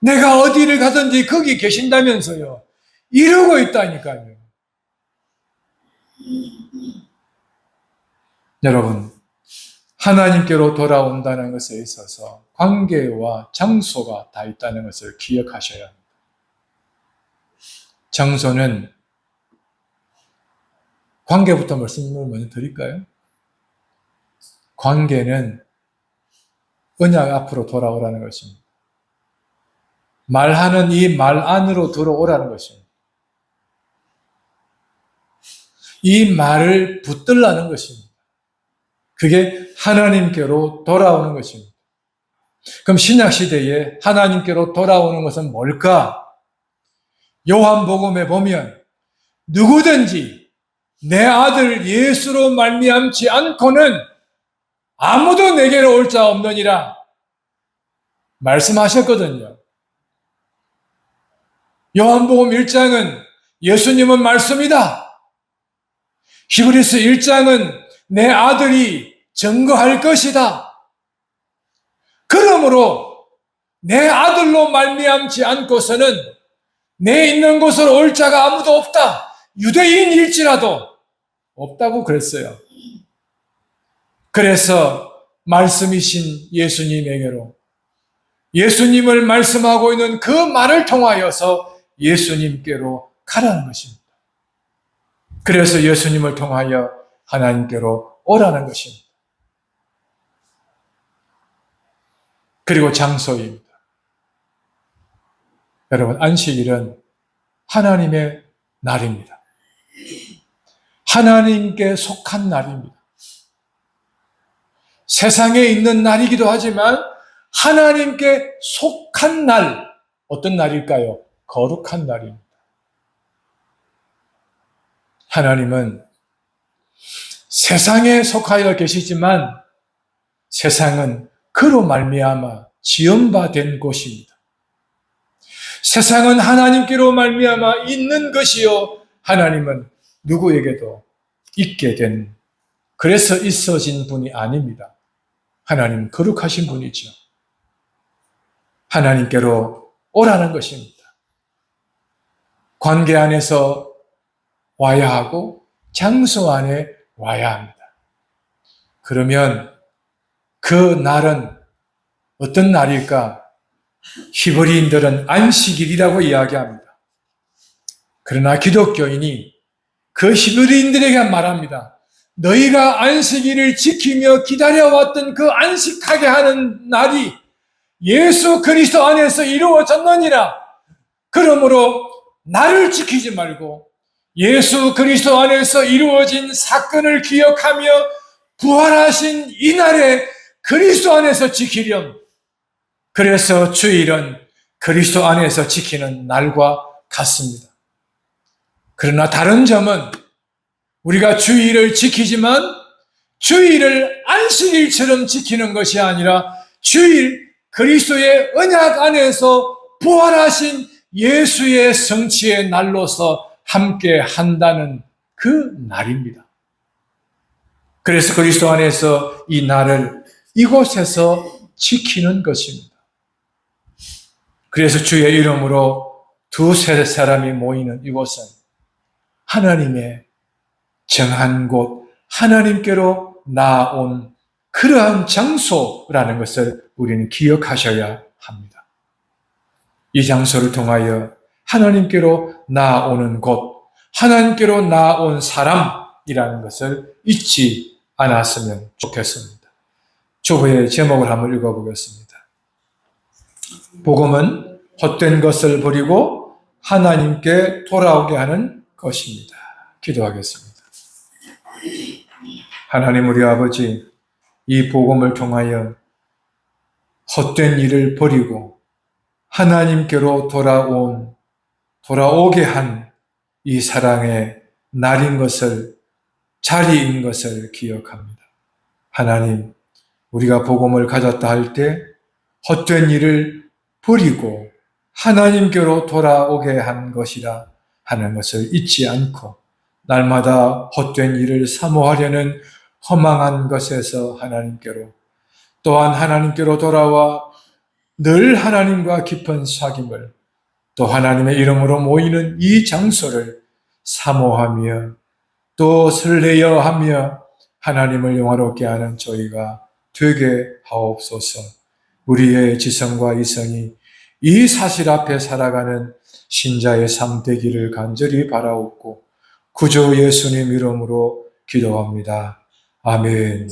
내가 어디를 가든지 거기 계신다면서요. 이러고 있다니까요. 여러분, 하나님께로 돌아온다는 것에 있어서 관계와 장소가 다 있다는 것을 기억하셔야 합니다. 장소는 관계부터 말씀을 먼저 드릴까요? 관계는 언약 앞으로 돌아오라는 것입니다. 말하는 이 말 안으로 들어오라는 것입니다. 이 말을 붙들라는 것입니다. 그게 하나님께로 돌아오는 것입니다. 그럼 신약시대에 하나님께로 돌아오는 것은 뭘까? 요한복음에 보면 누구든지 내 아들 예수로 말미암지 않고는 아무도 내게로 올 자 없느니라 말씀하셨거든요. 요한복음 1장은 예수님은 말씀이다. 히브리서 1장은 내 아들이 증거할 것이다. 그러므로 내 아들로 말미암지 않고서는 내 있는 곳으로 올 자가 아무도 없다. 유대인일지라도 없다고 그랬어요. 그래서 말씀이신 예수님에게로 예수님을 말씀하고 있는 그 말을 통하여서 예수님께로 가라는 것입니다. 그래서 예수님을 통하여 하나님께로 오라는 것입니다. 그리고 장소입니다. 여러분, 안식일은 하나님의 날입니다. 하나님께 속한 날입니다. 세상에 있는 날이기도 하지만 하나님께 속한 날, 어떤 날일까요? 거룩한 날입니다. 하나님은 세상에 속하여 계시지만 세상은 그로 말미암아 지음받은 곳입니다. 세상은 하나님께로 말미암아 있는 것이요 하나님은 누구에게도 있게 된, 그래서 있어진 분이 아닙니다. 하나님은 거룩하신 분이죠. 하나님께로 오라는 것입니다. 관계 안에서 와야 하고 장소 안에 와야 합니다. 그러면 그 날은 어떤 날일까? 히브리인들은 안식일이라고 이야기합니다. 그러나 기독교인이 그 히브리인들에게 말합니다. 너희가 안식일을 지키며 기다려왔던 그 안식하게 하는 날이 예수 그리스도 안에서 이루어졌느니라. 그러므로 나를 지키지 말고 예수 그리스도 안에서 이루어진 사건을 기억하며 부활하신 이 날에 그리스도 안에서 지키렴. 그래서 주일은 그리스도 안에서 지키는 날과 같습니다. 그러나 다른 점은 우리가 주일을 지키지만 주일을 안식일처럼 지키는 것이 아니라 주일 그리스도의 언약 안에서 부활하신 예수의 성취의 날로서 함께 한다는 그 날입니다. 그래서 그리스도 안에서 이 날을 이곳에서 지키는 것입니다. 그래서 주의 이름으로 두세 사람이 모이는 이곳은 하나님의 정한 곳, 하나님께로 나아온 그러한 장소라는 것을 우리는 기억하셔야 합니다. 이 장소를 통하여 하나님께로 나아오는 곳, 하나님께로 나아온 사람이라는 것을 잊지 않았으면 좋겠습니다. 주보의 제목을 한번 읽어보겠습니다. 복음은 헛된 것을 버리고 하나님께 돌아오게 하는 것입니다. 기도하겠습니다. 하나님 우리 아버지, 이 복음을 통하여 헛된 일을 버리고 하나님께로 돌아오게 한 이 사랑의 날인 것을, 자리인 것을 기억합니다. 하나님, 우리가 복음을 가졌다 할 때 헛된 일을 버리고 하나님께로 돌아오게 한 것이라 하는 것을 잊지 않고 날마다 헛된 일을 사모하려는 허망한 것에서 하나님께로, 또한 하나님께로 돌아와 늘 하나님과 깊은 사귐을, 또 하나님의 이름으로 모이는 이 장소를 사모하며 또 설레어하며 하나님을 영화롭게 하는 저희가 되게 하옵소서. 우리의 지성과 이성이 이 사실 앞에 살아가는 신자의 삶 되기를 간절히 바라옵고 구주 예수님 이름으로 기도합니다. 아멘.